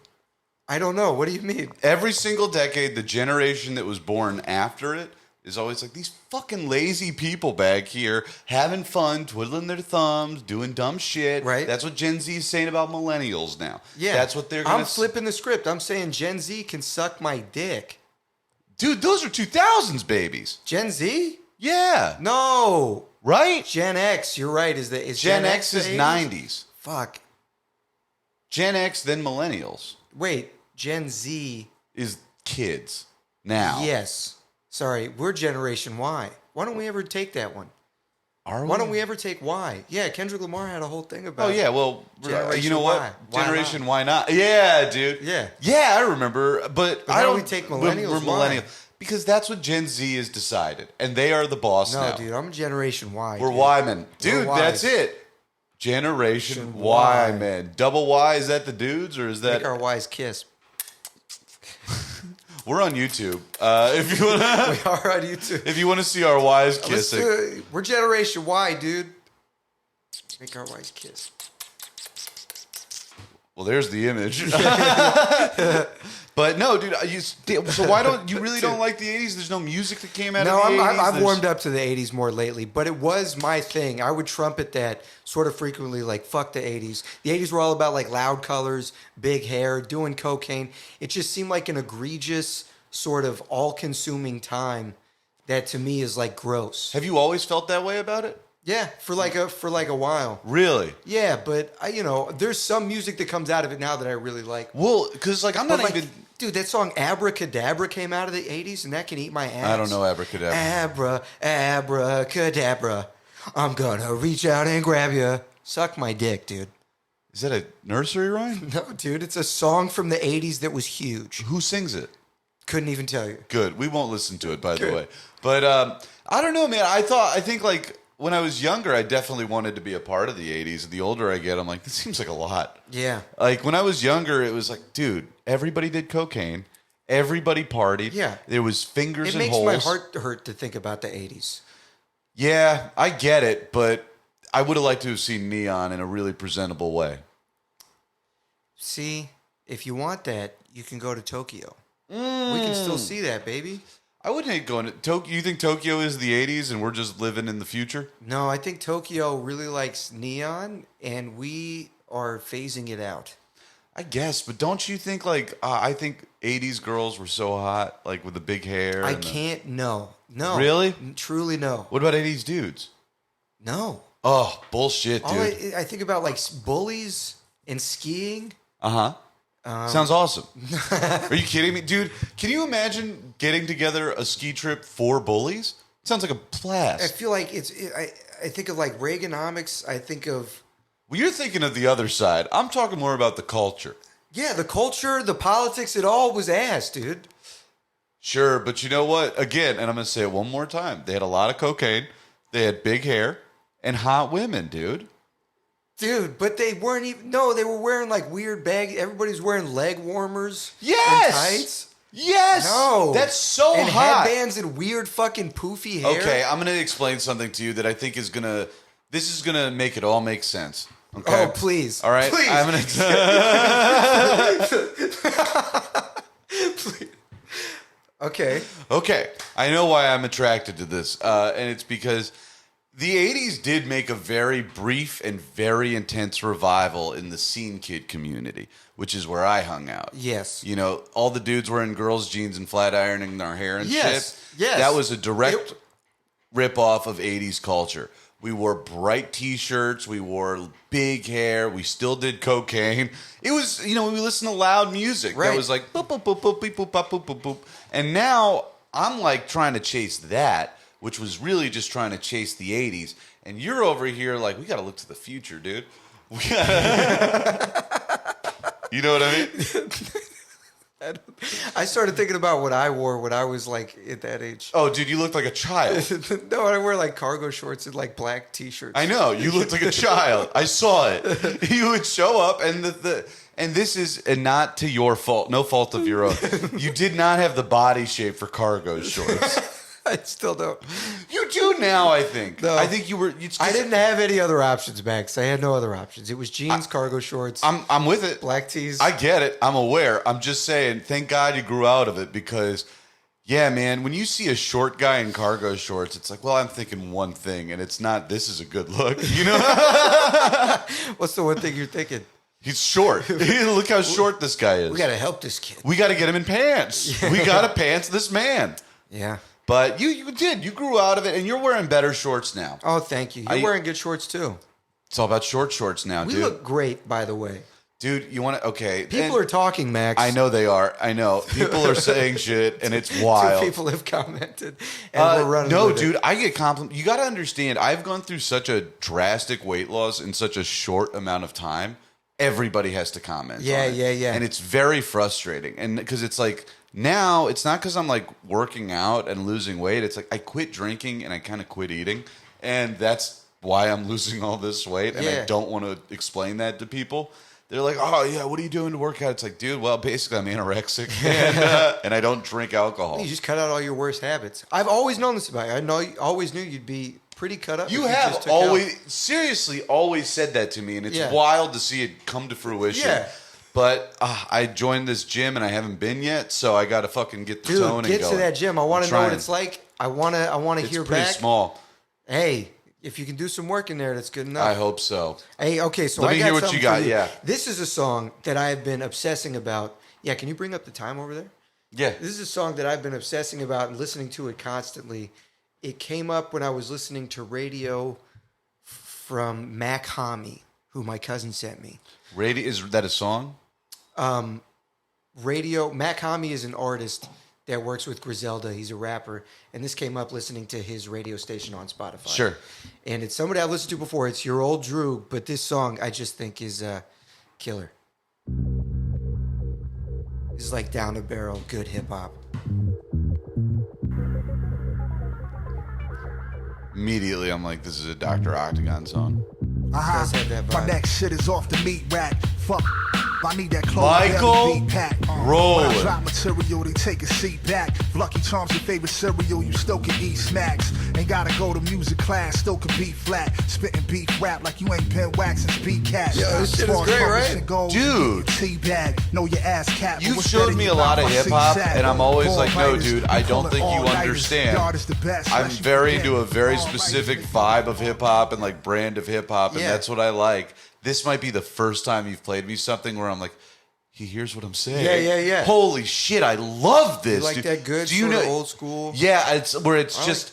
I don't know. What do you mean? Every single decade, the generation that was born after it is always like, these fucking lazy people back here having fun, twiddling their thumbs, doing dumb shit. Right. That's what Gen Z is saying about millennials now. Yeah. That's what they're going I'm flipping the script. I'm saying Gen Z can suck my dick. Dude, those are 2000s babies. Gen Z? Yeah. No. Right? Gen X, you're right. Is Gen X is the 80s? 90s. Fuck. Gen X, then millennials. Wait, Gen Z. Is kids now. Yes. Sorry, we're Generation Y. Why don't we ever take that one? Are we? Why don't we ever take Y? Yeah, Kendrick Lamar had a whole thing about Oh, yeah, well, Generation you know what? Y. Why Generation not? Why not? Yeah, dude. Yeah. Yeah, I remember, but I now don't we take we're millennials. millennial. Why? Because that's what Gen Z has decided, and they are the boss No, now. dude, I'm Generation Y. We're dude. Y-men. Dude, Ys. that's it. Generation Y. Y-men. Double Y, is that the dudes, or is that... Make our Ys kiss. We're on YouTube. If you want to... We are on YouTube. If you want to see our Ys Let's kissing... do it. We're Generation Y, dude. Make our Ys kiss. Well, there's the image. But no, dude. So why don't you really don't like the 80s? There's no music that came out No, of the 80s? I've warmed up to the 80s more lately, but it was my thing. I would trumpet that sort of frequently, like, fuck the 80s. The 80s were all about, like, loud colors, big hair, doing cocaine. It just seemed like an egregious, sort of all-consuming time that, to me, is, like, gross. Have you always felt that way about it? Yeah, for like a while. Really? Yeah, but, there's some music that comes out of it now that I really like. Well, because, like, I'm not But, like, even... dude, that song Abracadabra came out of the 80s, and that can eat my ass. I don't know Abracadabra. Abracadabra. I'm gonna reach out and grab you. Suck my dick, dude. Is that a nursery rhyme? No, dude, it's a song from the 80s that was huge. Who sings it? Couldn't even tell you. Good. We won't listen to it, by the Good. way. But I don't know, man. I think, like, when I was younger, I definitely wanted to be a part of the 80s. And the older I get, I'm like, this seems like a lot. Yeah. Like, when I was younger, it was like, dude, everybody did cocaine. Everybody partied. Yeah. There was fingers It and makes holes. my heart hurt to think about the 80s. Yeah, I get it, but I would have liked to have seen Neon in a really presentable way. See, if you want that, you can go to Tokyo. We can still see that, baby. I wouldn't hate going to Tokyo. You think Tokyo is the 80s and we're just living in the future? No, I think Tokyo really likes neon, and we are phasing it out. I guess, but don't you think, like, I think 80s girls were so hot, like, with the big hair? I and can't. No. Really? Truly, no. What about 80s dudes? No. Oh, bullshit, All dude. I think about, like, bullies and skiing. Uh-huh. Sounds awesome. Are you kidding me? Dude, can you imagine getting together a ski trip for bullies? Sounds like a blast. I feel like I think of like Reaganomics. I think of... Well, you're thinking of the other side. I'm talking more about the culture. Yeah, the culture, the politics, it all was ass, dude. Sure, but you know what? Again, and I'm going to say it one more time. They had a lot of cocaine. They had big hair and hot women, dude. Dude, but they weren't even... No, they were wearing like weird bag... Everybody's wearing leg warmers. Yes! And tights. Yes! No. That's so and hot. headbands and weird fucking poofy hair. Okay, I'm going to explain something to you that I think is going to... This is going to make it all make sense. Okay? Oh, please. All right? Please. I'm going to... Please. Okay. Okay. I know why I'm attracted to this. And it's because... The 80s did make a very brief and very intense revival in the scene kid community, which is where I hung out. Yes. You know, all the dudes wearing girls' jeans and flat ironing their hair and shit. Yes. That was a direct rip-off of 80s culture. We wore bright T-shirts. We wore big hair. We still did cocaine. It was, we listened to loud music. Right. That was like, boop, boop, boop, boop, beep, boop, bop, boop, boop, boop. And now I'm like trying to chase that, which was really just trying to chase the 80s. And you're over here like, we got to look to the future, dude. You know what I mean? I started thinking about what I wore when I was like at that age. Oh, dude, you looked like a child. No, I wear like cargo shorts and like black T-shirts. I know. You looked like a child. I saw it. You would show up and and this is not to your fault. No fault of your own. You did not have the body shape for cargo shorts. I still don't. You do now, I think. No. I think you were... I didn't have any other options, Max. I had no other options. It was jeans, cargo shorts. I'm with it. Black tees. I get it. I'm aware. I'm just saying, thank God you grew out of it because, yeah, man, when you see a short guy in cargo shorts, it's like, well, I'm thinking one thing, and it's not, this is a good look. You know? What's the one thing you're thinking? He's short. Look how short this guy is. We got to help this kid. We got to get him in pants. We got to pants this man. Yeah. But you did. You grew out of it, and you're wearing better shorts now. Oh, thank you. You're wearing good shorts, too. It's all about shorts now, We dude. look great, by the way. Dude, you want to... Okay. People are talking, Max. I know they are. I know. People are saying shit, and it's wild. 2 people have commented, and we're running No, with dude, it. I get compliments. You got to understand, I've gone through such a drastic weight loss in such a short amount of time. Everybody has to comment. Yeah, on it. yeah. And it's very frustrating. And because it's like... Now, it's not because I'm like working out and losing weight. It's like I quit drinking and I kind of quit eating. And that's why I'm losing all this weight. And I don't want to explain that to people. They're like, oh, yeah, what are you doing to work out? It's like, dude, well, basically I'm anorexic and I don't drink alcohol. You just cut out all your worst habits. I've always known this about you. Always knew you'd be pretty cut up. You if have just took always, out. seriously, always said that to me. And it's Yeah. wild to see it come to fruition. Yeah. But I joined this gym and I haven't been yet, so I got to fucking get the tone and Dude, go. get to that gym. I want to know what it's like. I want to It's hear pretty back. small. Hey, if you can do some work in there, that's good enough. I hope so. Hey, okay, so Let I me got hear what something you got, for yeah. This is a song that I have been obsessing about. Yeah, can you bring up the time over there? Yeah. This is a song that I've been obsessing about and listening to it constantly. It came up when I was listening to radio from Mac Hami, who my cousin sent me. Radio, is that a song? Radio, Mac Hami is an artist that works with Griselda. He's a rapper. And this came up listening to his radio station on Spotify. Sure. And it's somebody I've listened to before. It's Your Old Drew, but this song I just think is killer. This is like down the barrel, good hip hop. Immediately, I'm like, this is a Dr. Octagon song. Does have that My vibe. next shit is off the meat rack. Fuck. I need that clothes. Michael, beat pack. roll When I it. drop material, they take a seat back. Lucky Charms your favorite cereal, you still can eat snacks. Ain't gotta go to music class, still can be flat. Spitting beef rap like you ain't pen wax and speed cat. Yo, this shit is great, right? Dude. Teabag, know your ass cat. You've showed me a lot of hip-hop, and I'm always like, no, dude, I don't think you understand. I'm very into a very specific vibe of hip-hop and like brand of hip-hop, and Yeah. that's what I like. This might be the first time you've played me something where I'm like, he hears what I'm saying. Yeah. Holy shit, I love this. You like dude. that good Do you sort of know old school? Yeah, it's where it's I just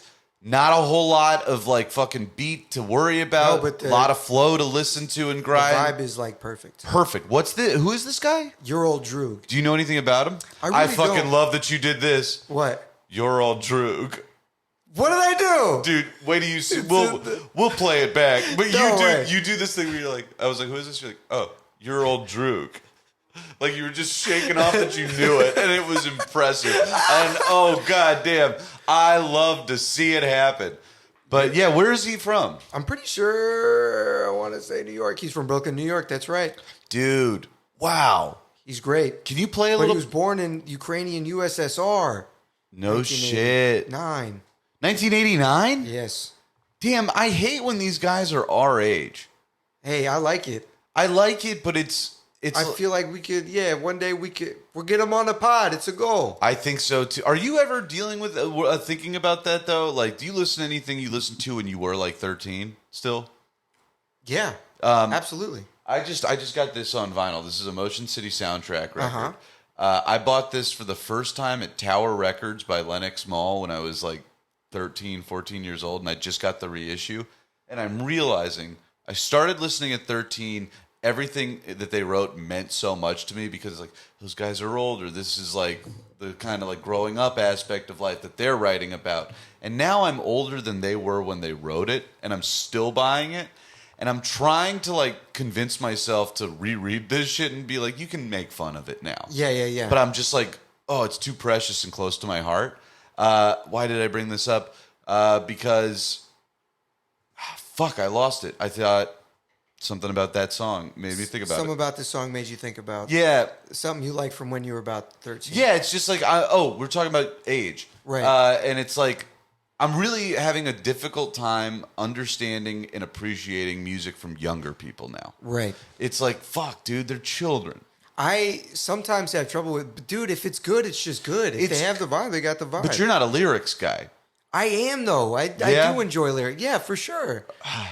Not a whole lot of like fucking beat to worry about. No, but a lot of flow to listen to and grind. The vibe is like perfect. Perfect. Who is this guy? Your Old Droog. Do you know anything about him? I fucking don't. love that you did this. What? Your Old Droog. What did I do? Dude, wait till you see. We'll play it back. But you do this thing where you're like, I was like, who is this? You're like, oh, Your Old Droog. Like you were just shaking off that you knew it, and it was impressive. And oh goddamn, I love to see it happen. But yeah, where is he from? I'm pretty sure I want to say New York. He's from Brooklyn, New York. That's right. Dude, wow. He's great. Can you play a but little? He was born in Ukrainian USSR. No shit. 1989? Yes. Damn, I hate when these guys are our age. Hey, I like it. I like it, but it's. I feel like we could, one day we'll get him on the pod. It's a goal. I think so too. Are you ever dealing with thinking about that though? Like, do you listen to anything you listened to when you were like 13 still? Yeah, absolutely. I just got this on vinyl. This is a Motion City soundtrack record. I bought this for the first time at Tower Records by Lenox Mall when I was like 13, 14 years old, and I just got the reissue. And I'm realizing I started listening at 13. Everything that they wrote meant so much to me because like those guys are older. This is like the kind of like growing up aspect of life that they're writing about. And now I'm older than they were when they wrote it, and I'm still buying it. And I'm trying to like convince myself to reread this shit and be like, you can make fun of it now. Yeah. But I'm just like, oh, it's too precious and close to my heart. Why did I bring this up? Because fuck, I lost it. I thought something about that song made me think about Something it. about this song made you think about. Yeah. Something you liked from when you were about 13. Yeah, it's just like, we're talking about age. Right. And it's like, I'm really having a difficult time understanding and appreciating music from younger people now. Right. It's like, fuck, dude, they're children. I sometimes have trouble with, but dude, if it's good, it's just good. If they have the vibe, they got the vibe. But you're not a lyrics guy. I am, though. I do enjoy lyrics. Yeah, for sure.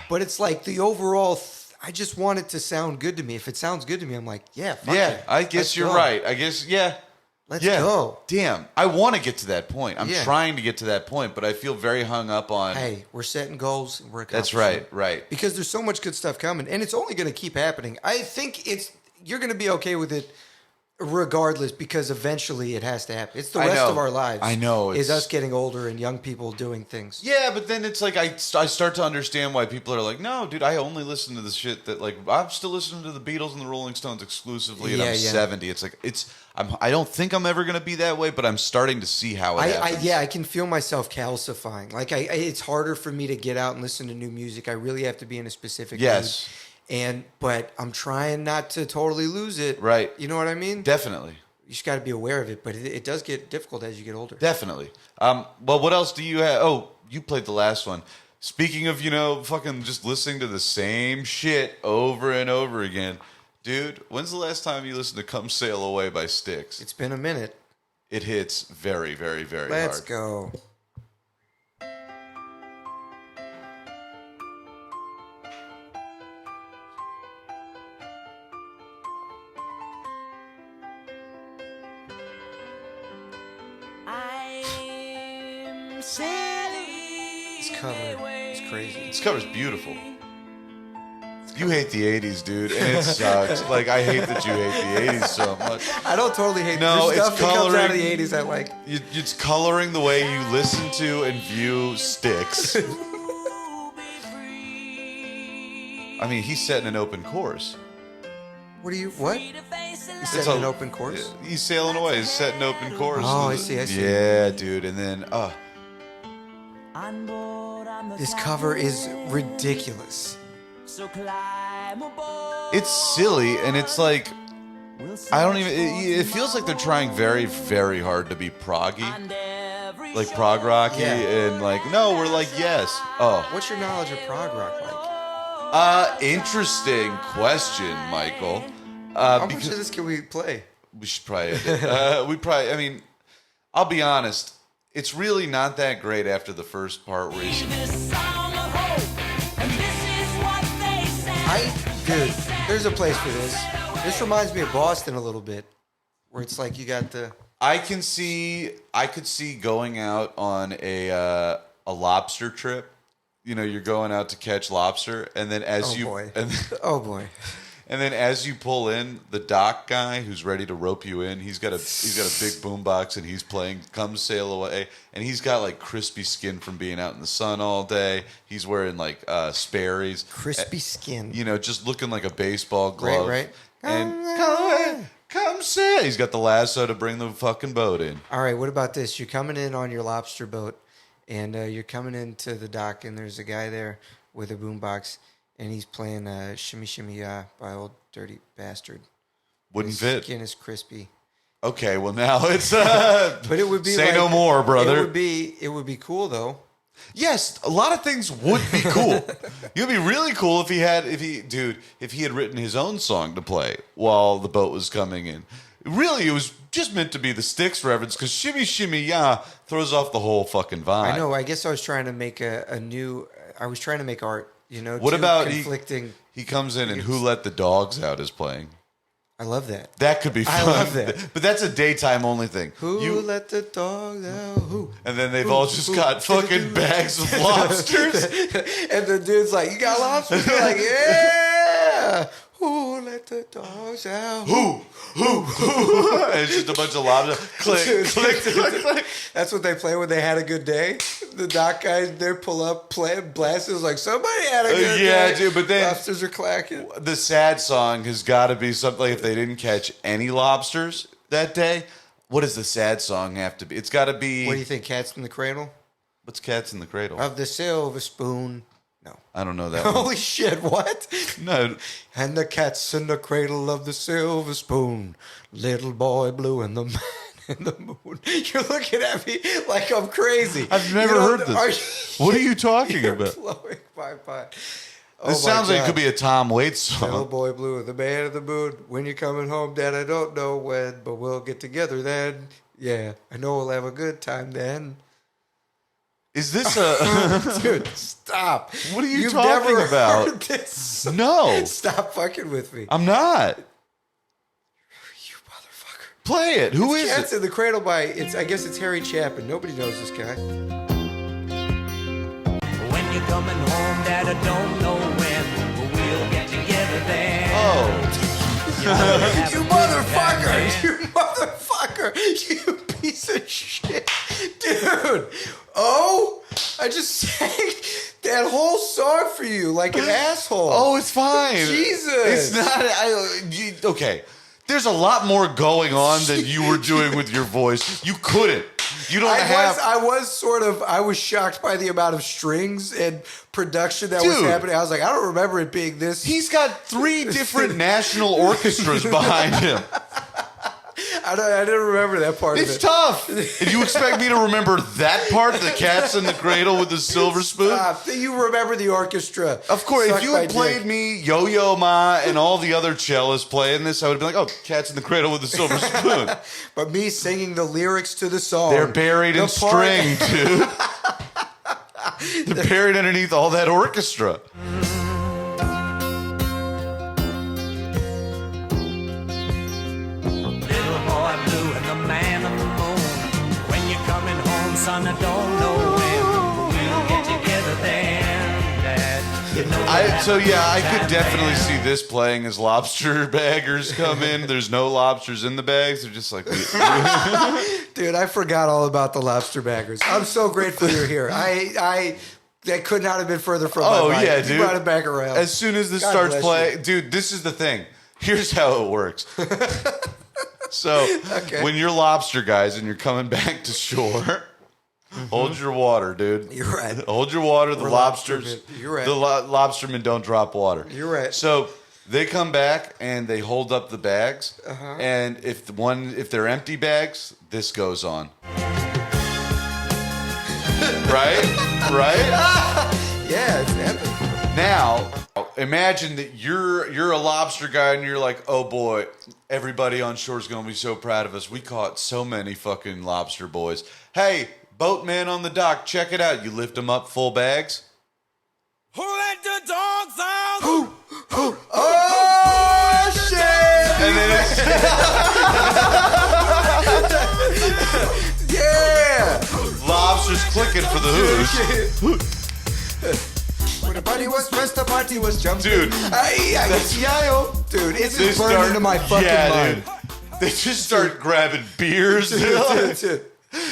But it's like the overall... I just want it to sound good to me. If it sounds good to me, I'm like, yeah, fuck it. I guess you're right. I guess, Let's go. Damn. I want to get to that point. I'm trying to get to that point, but I feel very hung up on... Hey, we're setting goals. We're That's accomplishing. right. Because there's so much good stuff coming, and it's only going to keep happening. I think you're going to be okay with it regardless, because eventually it has to happen. It's the rest of our lives. I know. Is us getting older and young people doing things. Yeah, but then it's like I start to understand why people are like, no, dude, I only listen to the shit that, like, I'm still listening to the Beatles and the Rolling Stones exclusively, and I'm 70. It's like, I don't think I'm ever going to be that way, but I'm starting to see how it happens. I can feel myself calcifying. Like, it's harder for me to get out and listen to new music. I really have to be in a specific mood. But I'm trying not to totally lose it. Right. You know what I mean? Definitely. You just got to be aware of it, but it does get difficult as you get older. Definitely. Well, what else do you have? Oh, you played the last one. Speaking of, fucking just listening to the same shit over and over again. Dude, when's the last time you listened to Come Sail Away by Styx? It's been a minute. It hits very, very, very hard. Let's go. This cover is crazy. This cover's beautiful. You hate the 80s, dude, and it sucks. Like, I hate that you hate the 80s so much. I don't totally hate No, There's stuff it's that comes out of coloring. the 80s I like. It's coloring the way you listen to and view Styx. I mean, he's setting an open course. What? He's setting an open course? He's sailing away. He's setting an open course. Oh, I see. Yeah, dude. And then, This cover is ridiculous. it's silly, and it's like, I don't even, it feels like they're trying very, very hard to be proggy. Like prog rocky, and like, no, we're like, yes. Oh. What's your knowledge of prog rock like? Interesting question, Michael. How much of this can we play? We should probably, I mean, I'll be honest, it's really not that great after the first part where he's... Dude, there's a place for this. This reminds me of Boston a little bit, where it's like you got the... I could see going out on a a lobster trip. You know, you're going out to catch lobster, and then Oh boy. And then as you pull in, the dock guy who's ready to rope you in, he's got a big boombox and he's playing "Come Sail Away," and he's got like crispy skin from being out in the sun all day. He's wearing like Sperry's, Crispy skin. you know, just looking like a baseball glove. Right. And come sail. He's got the lasso to bring the fucking boat in. All right, what about this? You're coming in on your lobster boat, and you're coming into the dock, and there's a guy there with a boombox, and he's playing "Shimmy Shimmy Ya" by Old Dirty Bastard. Wouldn't His fit. skin is crispy. Okay, well now it's But it would be say like, no more, brother. It would be cool though. Yes, a lot of things would be cool. It would be really cool if he had written his own song to play while the boat was coming in. Really, it was just meant to be the Styx reference because "Shimmy Shimmy Ya" throws off the whole fucking vibe. I know. I guess I was trying to make a new. I was trying to make art. You know. What two about conflicting? He comes in and "Who Let the Dogs Out" is playing. I love that. That could be fun. I love that. But that's a daytime only thing. Who let the dogs out? Who? And then they've all just got fucking bags of lobsters. And the dude's like, "You got lobsters?" You're like, "Yeah." Who let the dogs out? Who? And it's just a bunch of lobsters. Click, click, click, click. That's what they play when they had a good day. The dock guys there pull up, play, blast. It was like somebody had a good day. Yeah, dude. But then lobsters are clacking. the sad song has got to be something like if they didn't catch any lobsters that day. What does the sad song have to be? It's got to be. What do you think? Cats in the Cradle? What's Cats in the Cradle? Of the Silver Spoon. No. I don't know that one. Holy shit, what? No. And the cat's in the cradle of the silver spoon. Little boy blue and the man in the moon. You're looking at me like I'm crazy. I've never heard this. What are you talking about? Blowing my mind. This sounds like it could be a Tom Waits Little song. boy blue and the man in the moon. When you're coming home, Dad, I don't know when, but we'll get together then. Yeah, I know we'll have a good time then. Is this a... Dude, stop. What are you You've talking never about? heard this song. No. Stop fucking with me. I'm not. You motherfucker. Play it. Who is Cats it? in the Cradle by, I guess it's Harry Chapin. Nobody knows this guy. When you're coming home, Dad, I don't know when, but we'll get together then. Oh. You motherfucker! You motherfucker! You piece of shit. Dude! Oh! I just sang that whole song for you like an asshole. Oh, it's fine. Jesus. It's not... okay. There's a lot more going on than you were doing with your voice. You couldn't. You don't have... I was shocked by the amount of strings and production that was Dude. happening. I was like, I don't remember it being this. He's got 3 different national orchestras behind him. I didn't remember that part of it. It's tough. If you expect me to remember that part, the Cats in the Cradle with the silver spoon? Stop. You remember the orchestra. Of course, Suck if you my had played dick. me, Yo-Yo Ma, and all the other cellists playing this, I would have been like, oh, Cats in the Cradle with the silver spoon. But me singing the lyrics to the song. They're buried in The part- string, dude. They're buried underneath all that orchestra. Little boy blue and the man on the moon. When you're coming home, son, I don't know when, but we'll get together then, Dad. You know I could definitely see this playing as lobster baggers come in. There's no lobsters in the bags. They're just like... Dude, I forgot all about the lobster baggers. I'm so grateful you're here. That could not have been further from my mind. yeah, You dude. brought it back around. As soon as this God starts bless playing, dude, this is the thing. Here's how it works. So, when you're lobster guys and you're coming back to shore, hold your water, dude. You're right. Hold your water. The We're lobsters, lobstermen. You're right. the lobstermen don't drop water. You're right. So they come back and they hold up the bags, Uh-huh. and if they're empty bags, this goes on. Right? Yeah, it's epic. Now, imagine that you're a lobster guy and you're like, oh boy, everybody on shore is going to be so proud of us. We caught so many fucking lobster boys. Hey, boatman on the dock, check it out. You lift them up full bags. Who let the dogs out? Oh, shit! And then Yeah! lobsters clicking for the Who's. When the party was dressed, the party was jumping. Dude. Dude, it's just burned into my fucking mind. Dude. They just start grabbing beers. Dude.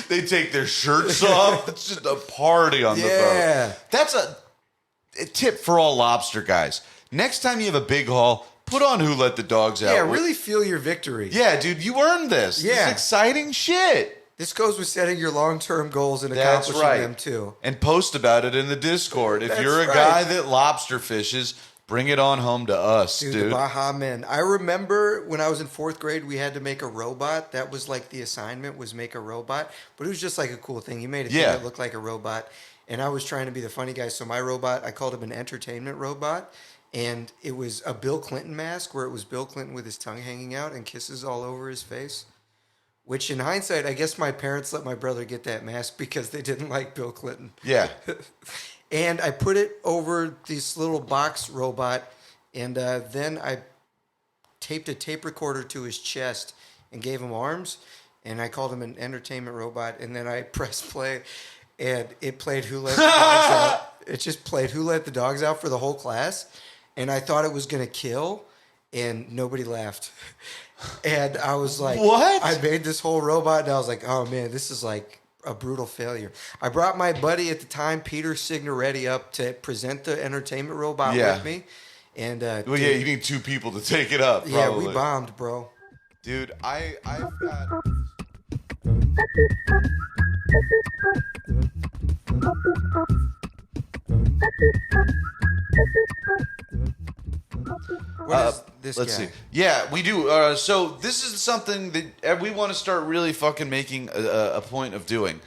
They take their shirts off. It's just a party on the boat. That's a tip for all lobster guys. Next time you have a big haul, put on Who Let the Dogs Out. Yeah, really feel your victory. Yeah, dude, you earned this. Yeah. This is exciting shit. This goes with setting your long-term goals and accomplishing them too. And post about it in the Discord. If you're a guy that lobster fishes, bring it on home to us, dude. The Baja Men. I remember when I was in 4th grade, we had to make a robot. That was like the assignment, was make a robot. But it was just like a cool thing. You made a thing that looked like a robot. And I was trying to be the funny guy. So my robot, I called him an entertainment robot. And it was a Bill Clinton mask where it was Bill Clinton with his tongue hanging out and kisses all over his face. Which in hindsight, I guess my parents let my brother get that mask because they didn't like Bill Clinton. Yeah. And I put it over this little box robot, and then I taped a tape recorder to his chest and gave him arms, and I called him an entertainment robot, and then I pressed play, and it played Who Let the Dogs Out. It just played Who Let the Dogs Out for the whole class, and I thought it was going to kill, and nobody laughed. And I was like, what? I made this whole robot, and I was like, oh, man, this is like a brutal failure. I brought my buddy at the time, Peter Signoretti, up to present the entertainment robot with me. And well, yeah, you need 2 people to take it up. Probably. Yeah, we bombed, bro. Dude, I've got. This let's guy. see. Yeah, we do. So this is something that we want to start really fucking making a point of doing.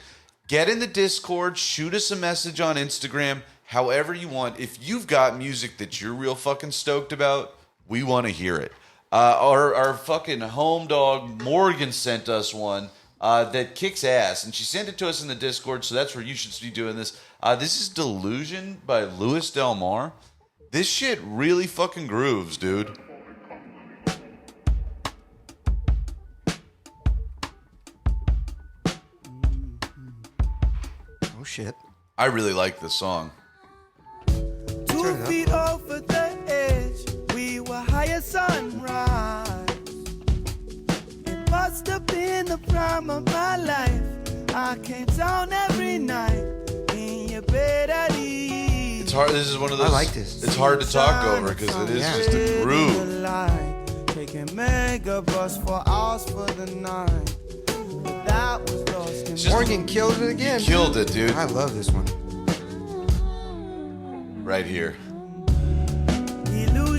Get in the Discord, shoot us a message on Instagram, however you want. If you've got music that you're real fucking stoked about, we want to hear it. Our fucking home dog Morgan sent us one that kicks ass, and she sent it to us in the Discord, so that's where you should be doing this. This is Delusion by Louis Del Mar. This shit really fucking grooves, dude. Oh, shit. I really like this song. 2 feet over the edge, we were high as sunrise. It must have been the prime of my life. I came down every night in your bed at ease. It's hard. This is one of those. I like this. It's hard to talk over because it is just a groove. Taking megabus for hours for the night. That was lost in Morgan killed it again. Killed it, dude. I love this one. Right here.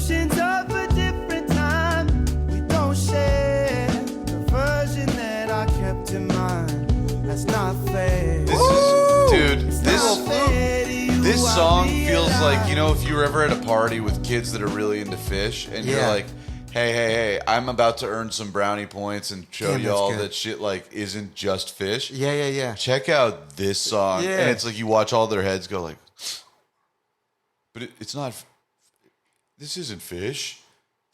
illusions of a different time. We don't share the version that I kept in mind. That's not fair. This is, dude. It's not fair to you, This I song feels realize. like, you know, if you were ever at a party with kids that are really into fish, and you're like, hey, I'm about to earn some brownie points and show Damn, y'all that's good. that shit like isn't just fish. Yeah. Check out this song, Yeah. and it's like you watch all their heads go like, but it's not. This isn't fish.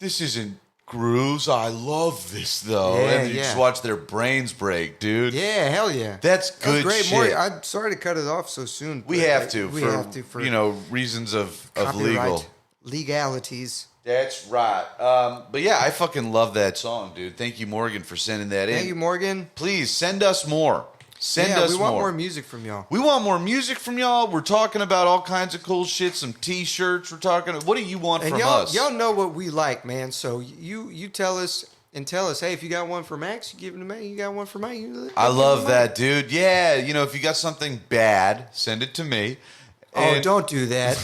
This isn't grooves. I love this though, Yeah, and you just yeah. watch their brains break, dude. Yeah, hell yeah. That's good That's great. shit. Morgan, I'm sorry to cut it off so soon. We but have to. We for, have to for you know, reasons of copyright legal. legalities. That's right. But yeah, I fucking love that song, dude. Thank you, Morgan, for sending that in. Thank you, Morgan. Please send us more. Send us we want more. more music from y'all. We want more music from y'all. We're talking about all kinds of cool shit. Some T-shirts. We're talking. What do you want And from y'all, us? y'all know what we like, man. So you tell us and tell us, hey, if you got one for Max, you give it to me. You got one for me. I love that, dude. Yeah, you know, if you got something bad, send it to me. Oh, And- don't do that.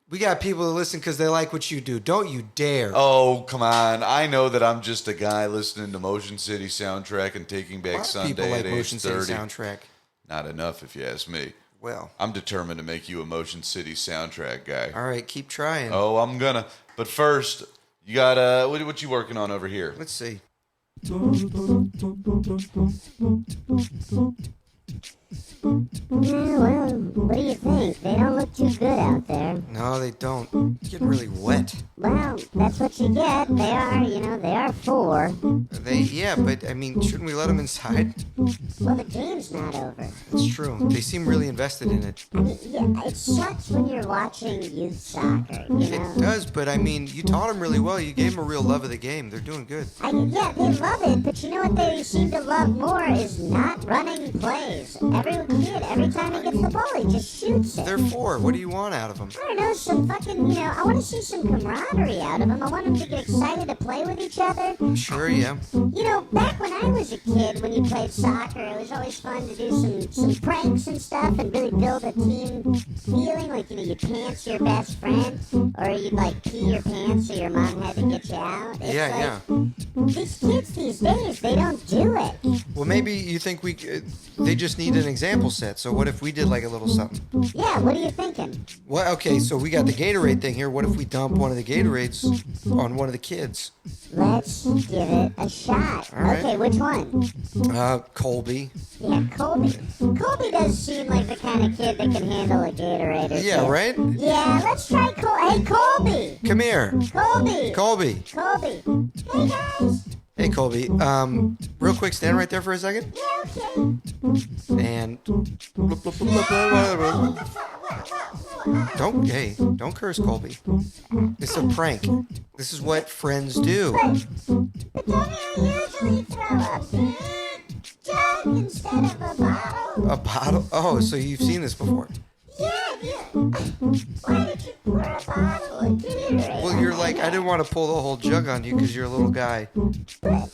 We got people that listen because they like what you do. Don't you dare. Oh, come on. I know that I'm just a guy listening to Motion City Soundtrack and Taking A Back lot of Sunday people like at Motion age City 30. soundtrack. Not enough, if you ask me. Well, I'm determined to make you a Motion City Soundtrack guy. all right, keep trying. Oh, I'm gonna. But first, you got what you working on over here? Let's see. Yeah, well, what do you think? They don't look too good out there. No, they don't. It's getting really wet. Well, that's what you get. They are 4. Yeah, but I mean, shouldn't we let them inside? Well, the game's not over. It's true. They seem really invested in it. I mean, yeah, it sucks when you're watching youth soccer, you know? It does, but I mean, you taught them really well. You gave them a real love of the game. They're doing good. Yeah, they love it, but you know what they seem to love more is not running plays. Every time he gets the ball, he just shoots it. They're 4. What do you want out of them? I don't know, some fucking, I want to see some camaraderie out of them. I want them to get excited to play with each other. Sure, yeah. Back when I was a kid, when you played soccer, it was always fun to do some pranks and stuff and really build a team feeling. Like, you pants your best friend, or you'd, like, pee your pants so your mom had to get you out. It's Yeah. These kids these days, they don't do it. Well, maybe you think they just need an example set. So what if we did like a little something? Yeah, what are you thinking? Well, okay, so we got the Gatorade thing here. What if we dump one of the Gatorades on one of the kids? Let's give it a shot. All right. Okay, which one? Colby. Yeah, Colby. Colby does seem like the kind of kid that can handle a Gatorade. Or Yeah, two. right? Yeah, let's try Hey, Colby! Come here. Colby! Colby. Colby! Hey, guys! Hey, Colby. Real quick, stand right there for a second. Yeah, okay. And don't curse, Colby. It's a prank. This is what friends do. But don't you usually throw a big jug instead of a bottle? A bottle? Oh, so you've seen this before. Yeah. Why did you pour a bottle of Gatorade? Well, you're like, I didn't want to pull the whole jug on you because you're a little guy. But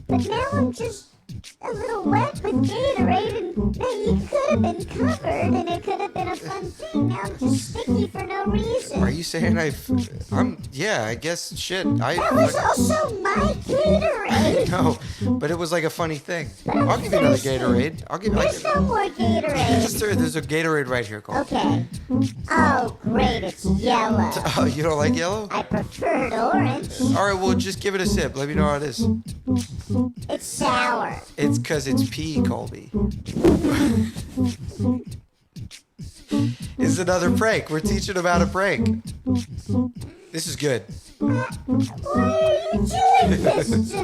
now I'm just a little wet with Gatorade, and you could have been covered, and it could have been a fun thing. Now I'm just sticky for no reason. Are you saying yeah, I guess, shit. That was also my Gatorade. No, but it was like a funny thing. I'll give you another Gatorade. There's no more Gatorade. There's a Gatorade right here, Cole. Okay. Oh, great, it's yellow. Oh, you don't like yellow? I preferred orange. All right, well, just give it a sip. Let me know how it is. It's sour. It's because it's pee, Colby. This is another prank. We're teaching them how to prank. This is good. Why are you doing this to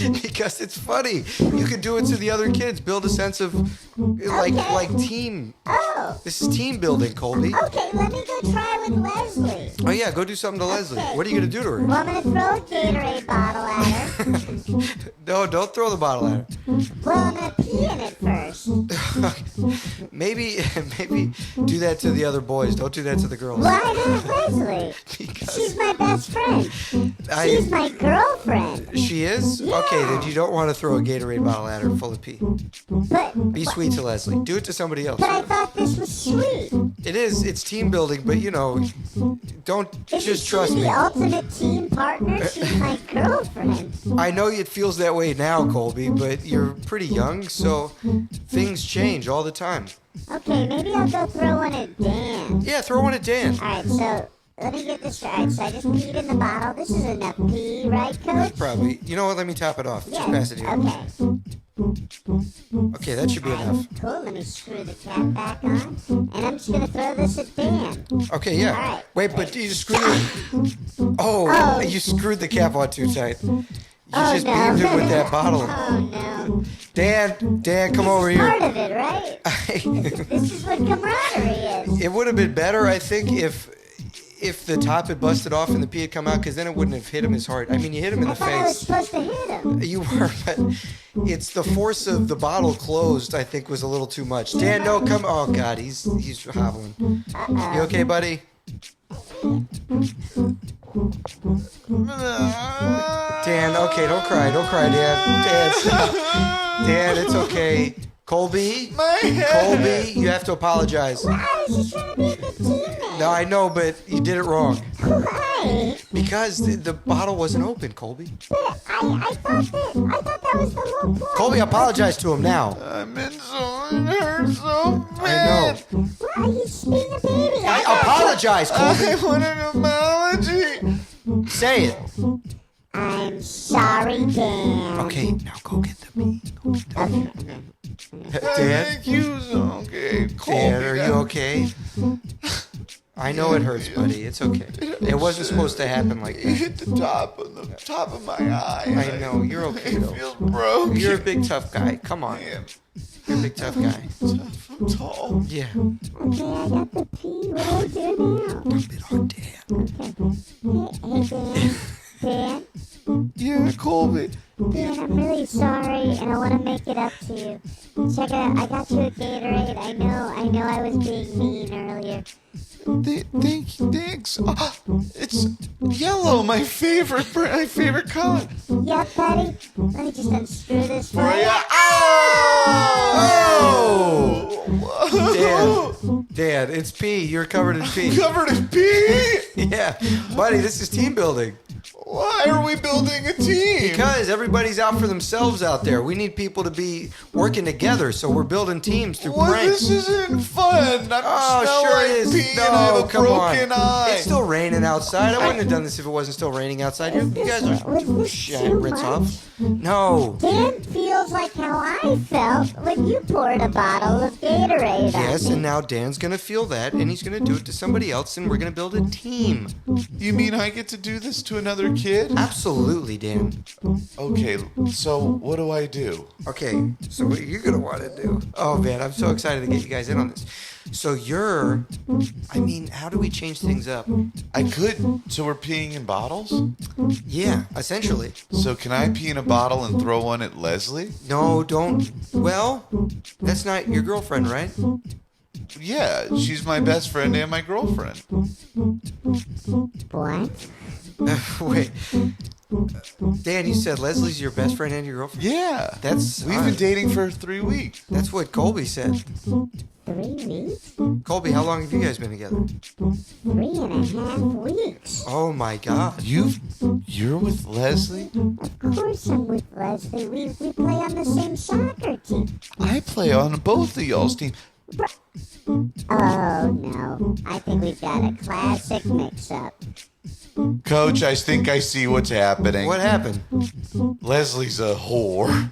me? Because it's funny. You can do it to the other kids. Build a sense of like team. Oh. This is team building, Colby. Okay, let me go try with Leslie. Oh yeah, go do something to Leslie. Okay. What are you gonna do to her? Well, I'm gonna throw a Gatorade bottle at her. No, don't throw the bottle at her. Well, I'm gonna pee in it first. maybe do that to the other boys. Don't do that to the girls. Why not Leslie? Because She's my best friend. She's my girlfriend. She is? Yeah. Okay, then you don't want to throw a Gatorade bottle at her full of pee. But Be sweet to Leslie. Do it to somebody else. I thought this was sweet. It is. It's team building, but don't Isn't just trust she me. the ultimate team partner? She's my girlfriend. I know it feels that way now, Colby, but you're pretty young, so things change all the time. Okay, maybe I'll go throw one at Dan. Yeah, throw one at Dan. Alright, so let me get this right. So I just peed in the bottle. This is enough pee, right, Coach? Probably. You know what? Let me top it off. Yeah. Just pass it here. Okay. Okay, that should be enough. Cool. Let me screw the cap back on, and I'm just gonna throw this at Dan. Okay, yeah. All right. Wait, but you screwed it. Oh, you screwed the cap on too tight. You just no. beamed it with that bottle. Oh no. Dan, come over here. Part of it, right? This is what camaraderie is. It would have been better, I think, if the top had busted off and the pee had come out, because then it wouldn't have hit him as hard. I mean, you hit him in I the thought I was face. supposed to hit him. You were, but it's the force of the bottle closed, I think, was a little too much. Dan, no, come. Oh, God, he's hobbling. You okay, buddy? Dan, okay, don't cry, Dan. Dan, stop. Dan, it's okay. Colby, you have to apologize. I was just trying to be a good teammate. No, I know, but you did it wrong. Why? Because the bottle wasn't open, Colby. But I thought that was the whole point. Colby, apologize to him now. I'm in so it hurts so I know. Why he's being a baby? I apologize, Colby. I want an apology. Say it. I'm sorry, Dan. Okay, now go get the pee. Okay. Dan? Thank you. Okay. Dan, are you okay? I know it hurts, buddy. It's okay. It wasn't supposed to happen like It that. hit the top of my eye. I know. You're okay, It though. feels broken. You're a big, tough guy. Come on. You're a big, tough guy. I'm tall. Yeah. Okay, I got the pee. What do I do now? Dump it on Dan. Hey, Dan. Yeah, Colby. Dan, I'm really sorry, and I want to make it up to you. Check it out. I got you a Gatorade. I know I was being mean earlier. Thanks. It's yellow, my favorite color. Yeah, buddy. Let me just unscrew this for you. Oh! Dan, it's pee. You're covered in pee. Covered in pee? Yeah. Buddy, this is team building. Why are we building a team? Because everybody's out for themselves out there. We need people to be working together, so we're building teams through pranks. This isn't fun. Oh, sure it is. Pee and I have a come broken on. eye. It's still raining outside. I wouldn't have done this if it wasn't still raining outside. You guys are shit. Rinse off. No. Dan feels like how I felt when you poured a bottle of Gatorade Yes, on me. and now Dan's gonna feel that, and he's gonna do it to somebody else, and we're gonna build a team. You mean I get to do this to another kid? Absolutely, Dan. Okay, so what do I do? Okay, so what you're gonna want to do? Oh man, I'm so excited to get you guys in on this. So how do we change things up? I could. So we're peeing in bottles? Yeah, essentially. So can I pee in a bottle and throw one at Leslie? No, don't. Well, that's not your girlfriend, right? Yeah, she's my best friend and my girlfriend. What? Wait. Dan, you said Leslie's your best friend and your girlfriend? Yeah. We've been dating for 3 weeks. That's what Colby said. 3 weeks? Colby, how long have you guys been together? 3.5 weeks. Oh my God. You're with Leslie? Of course I'm with Leslie. We play on the same soccer team. I play on both of y'all's team. Oh no. I think we've got a classic mix-up. Coach, I think I see what's happening. What happened? Leslie's a whore.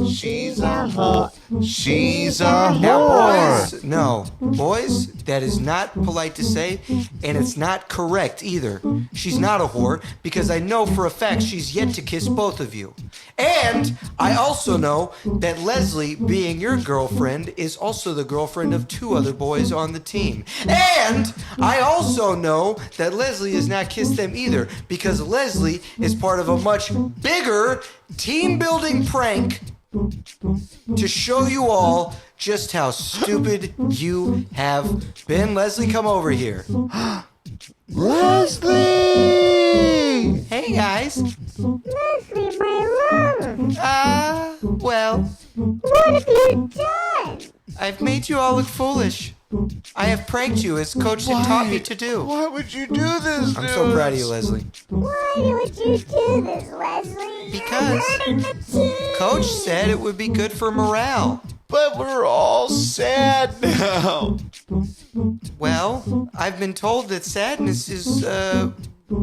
She's a whore. She's a Now, whore. boys, no. Boys, that is not polite to say, and it's not correct either. She's not a whore, because I know for a fact she's yet to kiss both of you. And I also know that Leslie, being your girlfriend, is also the girlfriend of 2 other boys on the team. And I also know that Leslie has not kissed them either, because Leslie is part of a much bigger team-building prank to show you all just how stupid you have been. Leslie, come over here. Leslie! Hey, guys. Leslie, my love. Well, What have you done? I've made you all look foolish. I have pranked you as Coach had taught me to do. Why would you do this? I'm so proud of you, Leslie. Why would you do this, Leslie? Because You're hurting the team. Coach said it would be good for morale. But we're all sad now. Well, I've been told that sadness is a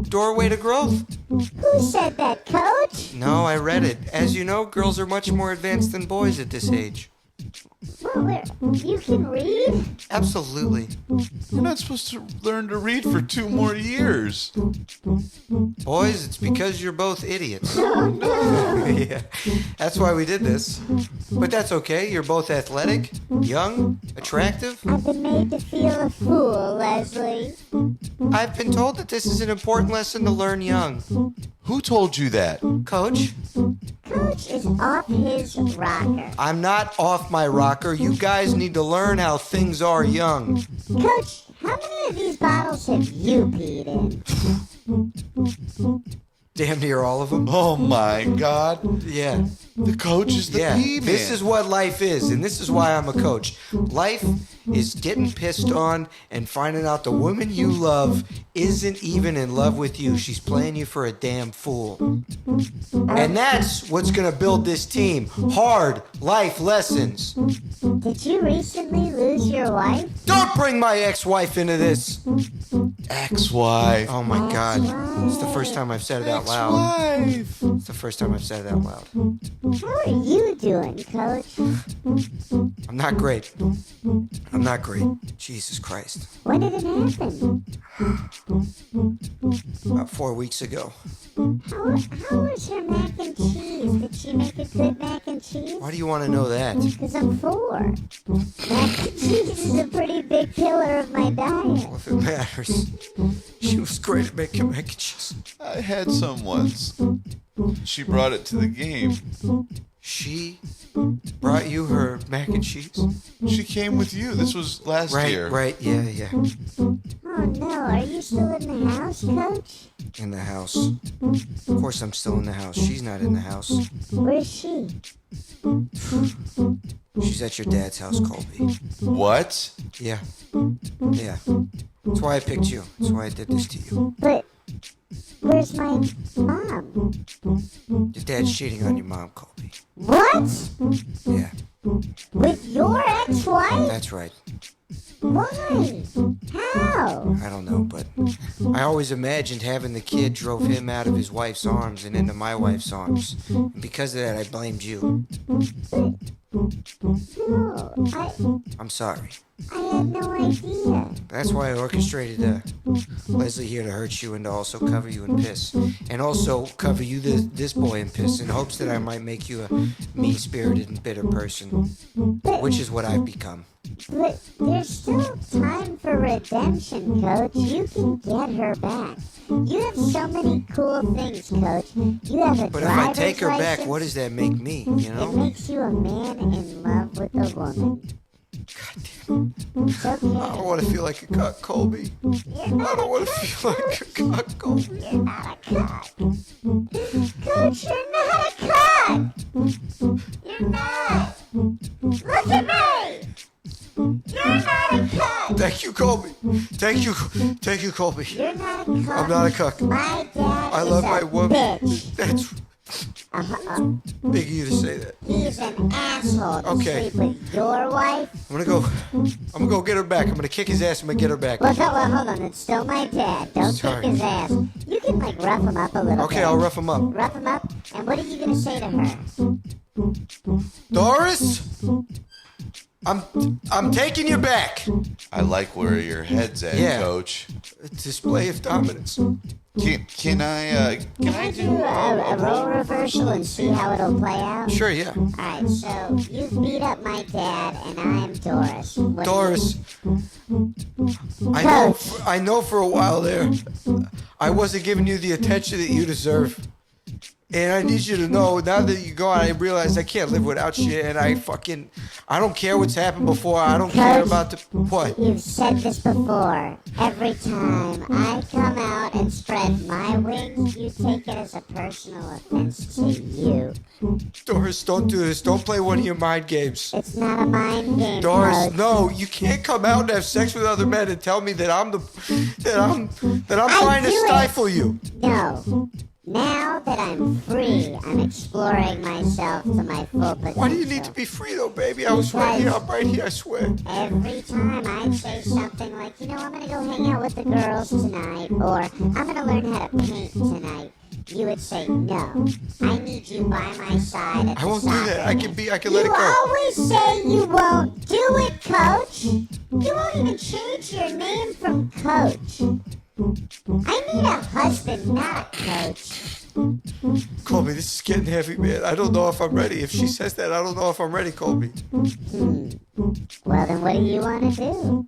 doorway to growth. Who said that, Coach? No, I read it. As you know, girls are much more advanced than boys at this age. Well, you can read? Absolutely. You're not supposed to learn to read for 2 more years. Boys, it's because you're both idiots. Yeah, that's why we did this. But that's okay. You're both athletic, young, attractive. I've been made to feel a fool, Leslie. I've been told that this is an important lesson to learn young. Who told you that? Coach, Coach is off his rocker. I'm not off my rocker. You guys need to learn how things are young. Coach, how many of these bottles have you peed in? Damn near all of them. Oh my God. Yeah. The coach is the P-man. This is what life is, and this is why I'm a coach. Life is getting pissed on and finding out the woman you love isn't even in love with you. She's playing you for a damn fool. And that's what's going to build this team. Hard life lessons. Did you recently lose your wife? Don't bring my ex-wife into this. Ex-wife. Oh my God. It's the first time I've said it out loud. Ex-wife. It's the first time I've said it out loud. How are you doing, Coach? I'm not great. I'm not great. Jesus Christ. When did it happen? About 4 weeks ago. How was her mac and cheese? Did she make a good mac and cheese? Why do you want to know that? Because I'm 4. Mac and cheese is a pretty big pillar of my diet. Well, if it matters. She was great at making mac and cheese. I had some once. She brought it to the game. She brought you her mac and cheese? She came with you. This was last year. Right, yeah. Oh no, are you still in the house, Coach? In the house. Of course I'm still in the house. She's not in the house. Where's she? She's at your dad's house, Colby. What? Yeah. That's why I picked you. That's why I did this to you. But where's my mom? Your dad's cheating on your mom, Colby. What? Yeah, With your ex-wife? that's right. Why? How? I don't know, but I always imagined having the kid drove him out of his wife's arms and into my wife's arms. And because of that, I blamed you. No, I'm sorry. I had no idea. That's why I orchestrated Leslie here to hurt you and to also cover you in piss. And also cover you, this boy, in piss in hopes that I might make you a mean-spirited and bitter person. Which is what I've become. But there's still time for redemption, Coach. You can get her back. You have so many cool things, Coach. You have a But if I driver's take her back, license. what does that make me, you It know? makes you a man in love with a woman. It's okay. I don't want to feel like a cuck, Colby. I don't want to feel like a cuck, Colby. You're not a cuck. Coach, you're not a cuck. You're not. Look at me. You're not a cuck. Thank you, Colby. Thank you, Colby. You're not a cuck. I'm not a cuck. My dad I is love a my woman. bitch. That's big of you to say that. He's an asshole to Okay. sleep with your wife. I'm gonna go get her back. I'm gonna kick his ass. I'm gonna get her back. Well, hold on. It's still my dad. Don't Sorry. kick his ass. You can, rough him up a little bit. Okay, I'll rough him up. Rough him up? And what are you going to say to her? Doris, I'm taking you back. I like where your head's at, Yeah. Coach. A display of dominance. Can I Do a role reversal and see how it'll play out? Sure, yeah. Alright, so you beat up my dad, and I'm Doris. What do Doris, you- I know for a while there, I wasn't giving you the attention that you deserve. And I need you to know, now that you're gone, I realize I can't live without you. And I don't care what's happened before. I don't care about what. You've said this before. Every time I come out and spread my wings, you take it as a personal offense to you. Doris, don't do this. Don't play one of your mind games. It's not a mind game, Doris, Coach. no, you can't come out and have sex with other men and tell me that I'm trying to do it. stifle you. No. Now that I'm free, I'm exploring myself to my full potential. Why do you need to be free though, baby? I was right here. I'm right here, I swear. Every time I'd say something like, I'm going to go hang out with the girls tonight, or I'm going to learn how to paint tonight, you would say, no, I need you by my side at I won't do that. I can let it You go. always say you won't do it, Coach. You won't even change your name from Coach. I need a husband, not a coach. Colby, this is getting heavy, man. I don't know if I'm ready. If she says that, I don't know if I'm ready, Colby. Well, then what do you want to do?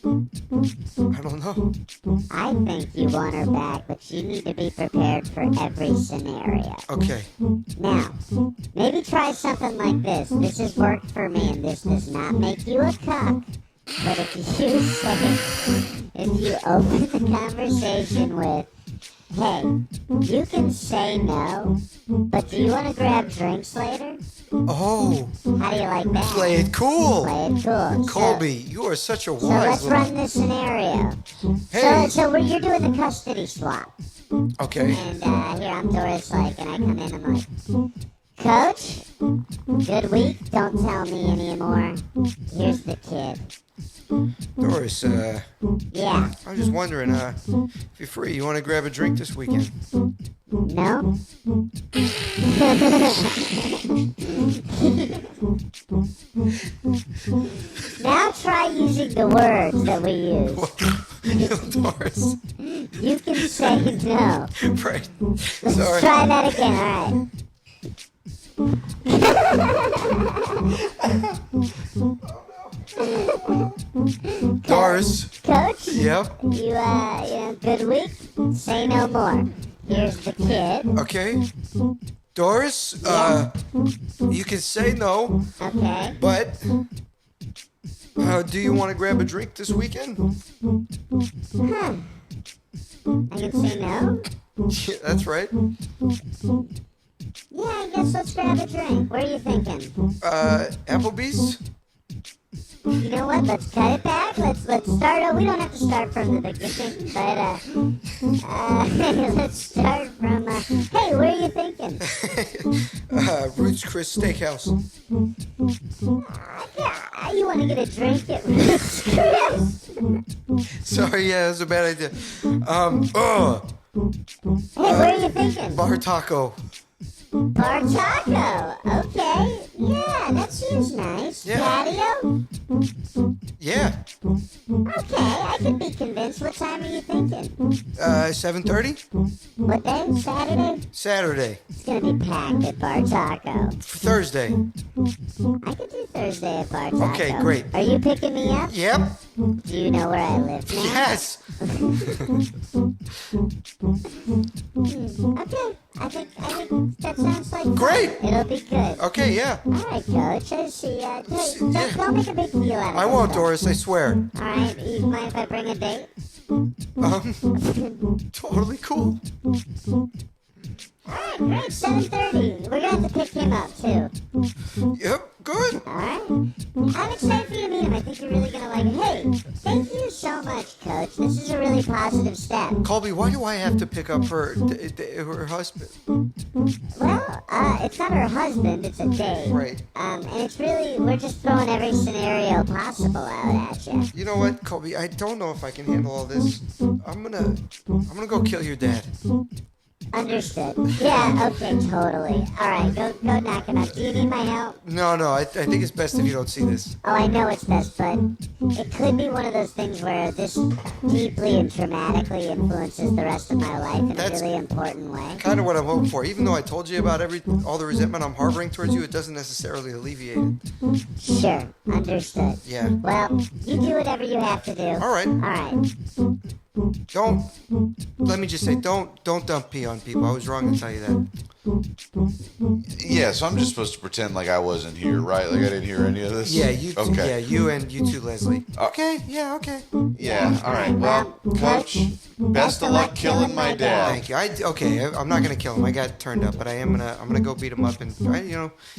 I don't know. I think you want her back, but you need to be prepared for every scenario. Okay. Now, maybe try something like this. This has worked for me, and this does not make you a cuck. But if you open the conversation with, Hey, you can say no, but do you want to grab drinks later? Oh, How do you like that? play it cool. Play it cool. Colby, you are such a So wise let's little... run this scenario. Hey. So you're doing the custody swap. Okay. And here I'm Doris, like, and I come in, I'm like, Coach, good week, don't tell me anymore. Here's the kid. Doris, Yeah, I'm just wondering, if you're free, you want to grab a drink this weekend? no? Now try using the words that we use. Doris. You can say no. Right. Let's Sorry. try that again, alright. Doris. Coach? Yep. You good week? Say no more. Here's the kid. Okay. Doris, you can say no, Okay. but do you want to grab a drink this weekend? Huh. I can say no? Yeah, that's right. Yeah, I guess let's grab a drink. Where are you thinking? Applebee's? You know what? Let's cut it back. Let's start. We don't have to start from the beginning, but let's start from. Hey, where are you thinking? Ruth's Chris Steakhouse. Yeah, you want to get a drink at Ruth's Chris? Sorry, yeah, that's a bad idea. Hey, where are you thinking? Bar Taco. Bar Taco. Okay. Yeah, that seems nice. Yeah. Patio. Yeah. Okay, I could be convinced. What time are you thinking? 7:30? What day? Saturday? Saturday. It's gonna be packed at Bar Taco. Thursday. I could do Thursday at Bar Taco. Okay, great. Are you picking me up? Yep. Do you know where I live now? Yes. Okay. I think that sounds like fun. Great. It'll be good. Okay, yeah. All right, Coach. I see. Hey, don't make a big deal out of it. I won't, Doris, I swear. All right. You mind if I bring a date? Totally cool. All right, great. 7:30. We're gonna have to pick him up too. Yep, good. All right. I'm excited for you to meet him. I think you're really gonna like him. Hey, thank you so much, Coach. This is a really positive step. Colby, why do I have to pick up her husband? Well, it's not her husband. It's a date. Right. And it's really we're just throwing every scenario possible out at you. You know what, Colby? I don't know if I can handle all this. I'm gonna go kill your dad. Understood. Yeah. Okay. Totally. All right. Go knock him out. Do you need my help? No, I think it's best if you don't see this. Oh, I know it's best, but it could be one of those things where this deeply and traumatically influences the rest of my life in That's a really important way. Kind of what I'm hoping for. Even though I told you about all the resentment I'm harboring towards you, it doesn't necessarily alleviate it. Sure. Understood. Yeah. Well, you do whatever you have to do. All right. All right. Let me just say, don't dump pee on people. I was wrong to tell you that. Yeah, so I'm just supposed to pretend like I wasn't here, right? Like I didn't hear any of this? Yeah, you Okay. you too, Leslie. Okay, yeah, okay. Yeah, all right. Well, Coach, best of luck killing my dad. Thank you. I'm not gonna kill him. I got turned up, but I'm gonna go beat him up and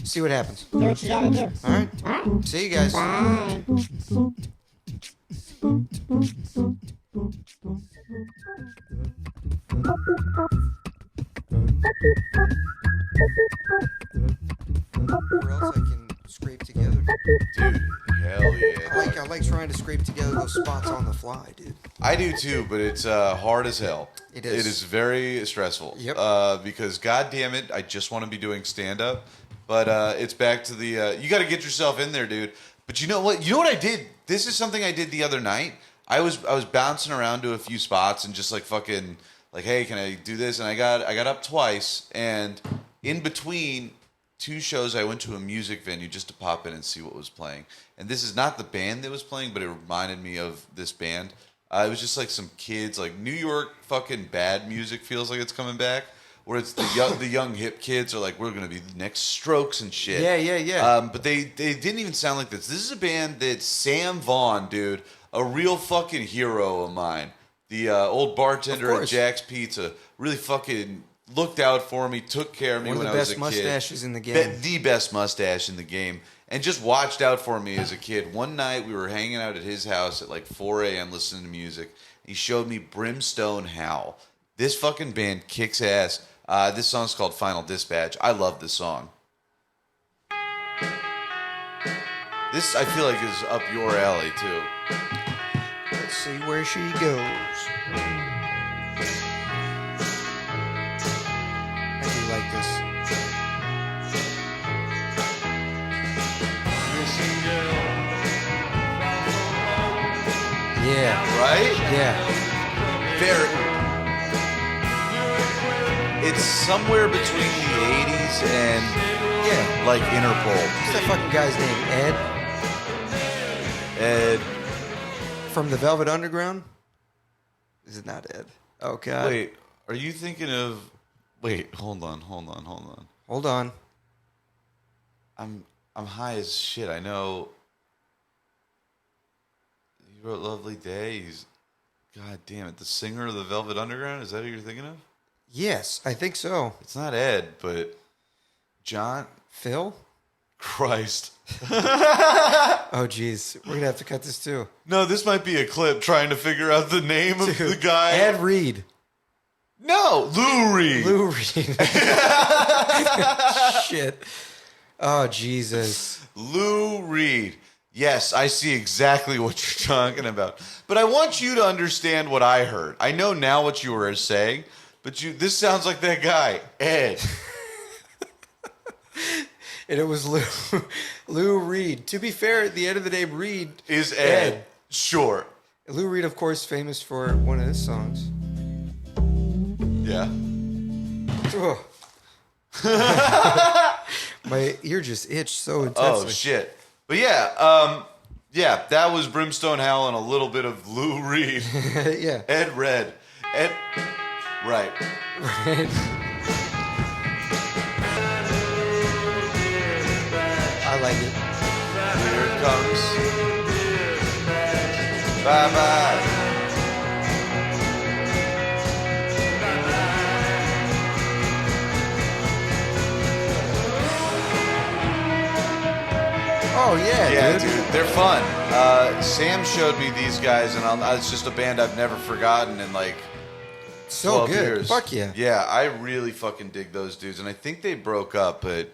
see what happens. Do what you gotta do. All right. All right. See you guys. Bye. Where else I can scrape together? Dude, hell yeah. I like trying to scrape together those spots on the fly, dude. I do too, but it's hard as hell. It is. It is very stressful. Yep. Because God damn it, I just want to be doing stand up, but it's back to the you got to get yourself in there, dude. But you know what? You know what I did? This is something I did the other night. I was bouncing around to a few spots and just like fucking like, hey, can I do this? And I got up twice, and in between two shows, I went to a music venue just to pop in and see what was playing. And this is not the band that was playing, but it reminded me of this band. It was just like some kids, like New York fucking bad music feels like it's coming back. Where it's the young hip kids are like, we're gonna be the next Strokes and shit. Yeah. But they didn't even sound like this. This is a band that Sam Vaughn, dude, a real fucking hero of mine. the old bartender Of at Jack's Pizza, really fucking looked out for me, took care of me when I was a kid. One of the best mustaches in the game. The best mustache in the game. And just watched out for me as a kid. One night we were hanging out at his house at like 4 a.m. listening to music. He showed me Brimstone Howl. This fucking band kicks ass. This song's called Final Dispatch. I love this song. This, I feel like, is up your alley, too. Let's see where she goes. I do like this. Yeah. Right? Yeah. Very. It's somewhere between the 80s and, Yeah. like, Interpol. What's that fucking guy's name? Ed? Ed. From the Velvet Underground? Is it not Ed? Oh, God. Wait, are you thinking of... Wait, hold on. Hold on. I'm high as shit. I know... He wrote Lovely Day. He's... God damn it. The singer of the Velvet Underground? Is that who you're thinking of? Yes, I think so. It's not Ed, but... John... Phil? Christ. Oh, jeez. We're going to have to cut this, too. No, this might be a clip trying to figure out the name of the guy. Ed Reed. No, Lou Reed. Lou Reed. Shit. Oh, Jesus. Lou Reed. Yes, I see exactly what you're talking about. But I want you to understand what I heard. I know now what you were saying, but this sounds like that guy, Ed. And it was Lou Reed. To be fair, at the end of the day, Reed Is Ed. Sure. Lou Reed, of course, famous for one of his songs. Yeah. My ear just itched so intensely. Oh, shit. But yeah, that was Brimstone Howl and a little bit of Lou Reed. Yeah. Ed Red. Ed. Right. Right. I like it. Here it comes. Bye-bye. Oh, yeah, dude. They're fun. Sam showed me these guys, and it's just a band I've never forgotten in like So 12 good. years. Fuck yeah. Yeah, I really fucking dig those dudes, and I think they broke up, but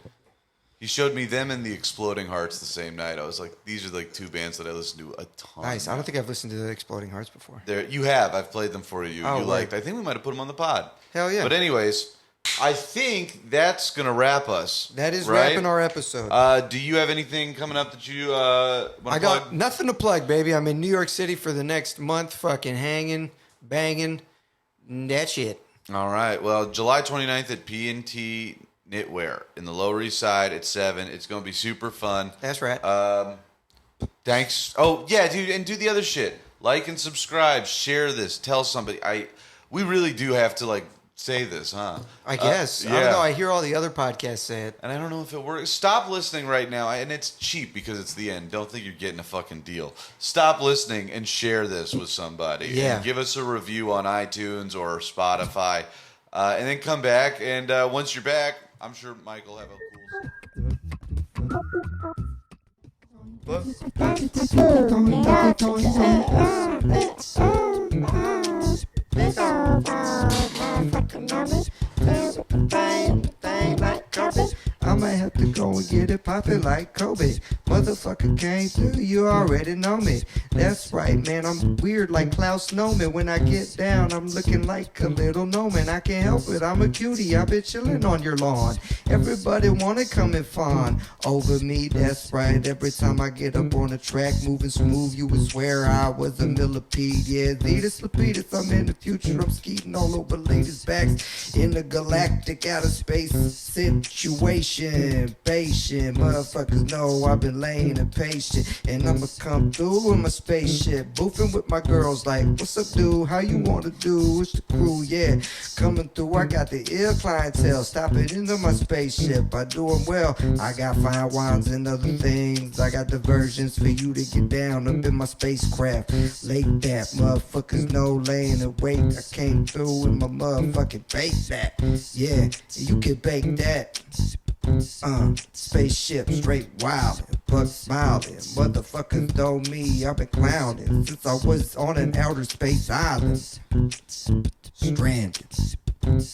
he showed me them and the Exploding Hearts the same night. I was like, these are like two bands that I listen to a ton. Nice. I don't think I've listened to the Exploding Hearts before. You have. I've played them for you. Oh, You right. liked. I think we might have put them on the pod. Hell yeah. But anyways, I think that's gonna wrap us. That is right? wrapping our episode. Do you have anything coming up that you want to plug? I got nothing to plug, baby. I'm in New York City for the next month, fucking hanging, banging. That's it. All right. Well, July 29th at P&T Knitwear in the Lower East Side at 7. It's going to be super fun. That's right. Thanks. Oh, yeah, dude. And do the other shit. Like and subscribe. Share this. Tell somebody. We really do have to, like, say this, huh? I guess. I don't know. I hear all the other podcasts say it. And I don't know if it works. Stop listening right now. And it's cheap because it's the end. Don't think you're getting a fucking deal. Stop listening and share this with somebody. Yeah. And give us a review on iTunes or Spotify. And then come back. And once you're back, I'm sure Mike will have a I might have to go and get it poppin' like Kobe. Motherfucker came through, you already know me. That's right, man, I'm weird like Klaus Snowman. When I get down, I'm looking like a little gnome. I can't help it, I'm a cutie, I've been chillin' on your lawn. Everybody wanna come and fawn over me, that's right. Every time I get up on the track, moving smooth, you would swear I was a millipede. Yeah, Zetus Lapidus, I'm in the future, I'm skeeting all over ladies' backs. In the galactic outer space situation. Patient, motherfuckers know I've been laying impatient. And I'ma come through in my spaceship, boofing with my girls like, what's up, dude? How you wanna do? It's the crew, yeah. Coming through, I got the ill clientele, stopping into my space. spaceship. I doing well. I got fine wines and other things. I got diversions for you to get down up in my spacecraft. Late that, motherfuckers no laying and wait. I came through with my motherfucking bake that. Yeah, you can bake that. Spaceship straight wild, buck smiling. Motherfuckers know me, I've been clowning since I was on an outer space island. Stranded, I'm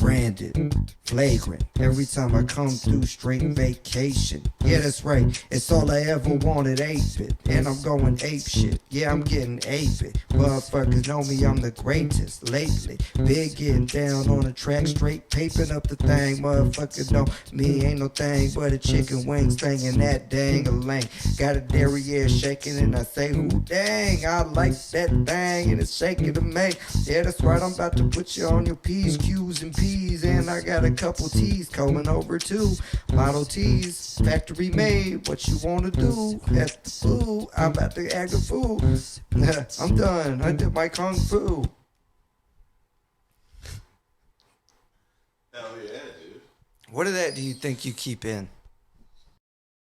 branded, flagrant. Every time I come through, straight vacation. Yeah, that's right, it's all I ever wanted, ape it. And I'm going ape shit, yeah, I'm getting ape it. Motherfuckers know me, I'm the greatest lately. Big getting down on the track, straight paping up the thing. Motherfuckers know me, ain't no thing but a chicken wing slinging that dang-a-lang. Got a derriere shaking and I say, ooh dang, I like that thing and it's shaking to me. Yeah, that's right, I'm about to put you on your P's, Q's, and P's. And I got a couple T's coming over too. Model T's, factory made. What you wanna do? At the food, I'm about to act a fool. I'm done, I did my kung fu. Hell yeah, dude. What of that do you think you keep in?